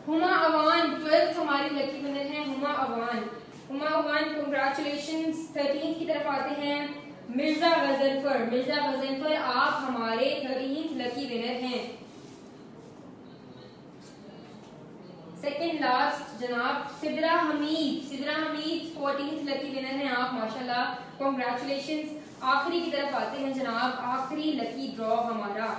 हुमा अवान 12th हमारी लकी विनर है। हुमा अवान। हुमा अवान कांग्रेचुलेशंस। 13th की तरफ आते हैं मिर्जा गजनफर। मिर्जा गजनफर आप हमारे 13th लकी विनर हैं। सेकंड लास्ट जनाब Sidra Hamid. Sidra Hamid 14th lucky winner हैं आप माशाल्लाह, कांग्रेचुलेशंस। आखिरी की तरफ आते हैं जनाब। आखिरी लकी ड्रॉ हमारा,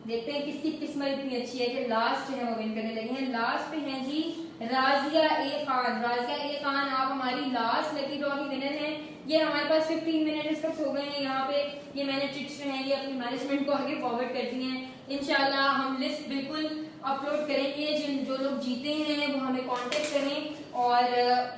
देखते हैं किसकी किस्मत इतनी अच्छी है कि लास्ट जो है वो विन करने लगे हैं। लास्ट पे हैं जी राजिया ए खान। राजिया ए खान आप हमारी लास्ट लकी ड्रॉ की विनर हैं। ये हमारे पास 15 मिनट तक हो गए हैं। यहाँ पे ये मैंने टिप्स जो हैं ये अपनी मैनेजमेंट को आगे फॉरवर्ड कर दी हैं। इंशाल्लाह हम लिस्ट बिल्कुल अपलोड करेंगे। जो लोग जीते हैं वो हमें कांटेक्ट करें, और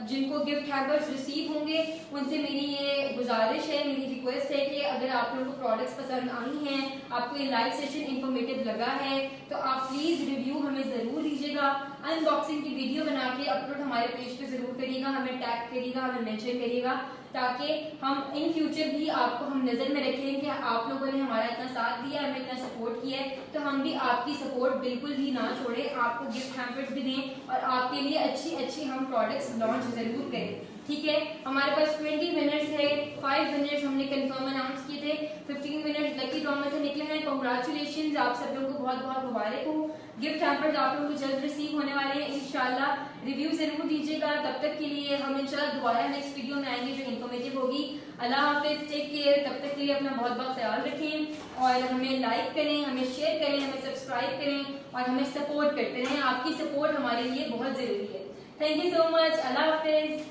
जिनको गिफ्ट हैम्पर्स रिसीव होंगे उनसे मेरी ये गुजारिश है, मेरी रिक्वेस्ट है कि अगर आप लोगों को प्रोडक्ट्स पसंद आई हैं, आपको ये लाइव सेशन इंफॉर्मेटिव लगा है, तो आप प्लीज रिव्यू हमें जरूर दीजिएगा। अनबॉक्सिंग की वीडियो बना के अपलोड हमारे पेज पे जरूर करिएगा, हमें टैग करिएगा, हमें मेंशन करिएगा, ताकि हम इन फ्यूचर भी आपको हम नजर में रखें कि आप लोगों ने हमारा इतना साथ दिया, हमें इतना सपोर्ट किया है, तो हम भी आपकी सपोर्ट बिल्कुल भी ना छोड़े, आपको गिफ्ट हैम्पर्स भी दें और आपके लिए अच्छी हम प्रोडक्ट्स लॉन्च जरूर करें। ठीक है, हमारे पास 20 मिनट्स है, 5 मिनट्स हमने कंफर्म अनाउंस किए थे, 15 मिनट लकी ड्रॉ में से निकले हैं। कांग्रेचुलेशंस, आप सब लोगों को बहुत बहुत मुबारक हो। गिफ्ट हैम्पर्स आप लोगों को जल्द रिसीव होने वाले हैं इंशाल्लाह। रिव्यू जरूर दीजिएगा। तब तक के लिए हम इंशाल्लाह दोबारा नेक्स्ट वीडियो में आएंगे जो इन्फॉर्मेटिव होगी। अल्लाह हाफिज, टेक केयर। तब तक के लिए अपना बहुत बहुत ख्याल रखें और हमें लाइक करें, हमें शेयर करें, हमें सब्सक्राइब करें और हमें सपोर्ट करते रहें। आपकी सपोर्ट हमारे लिए बहुत जरूरी है। Thank you so much. Allah Hafiz.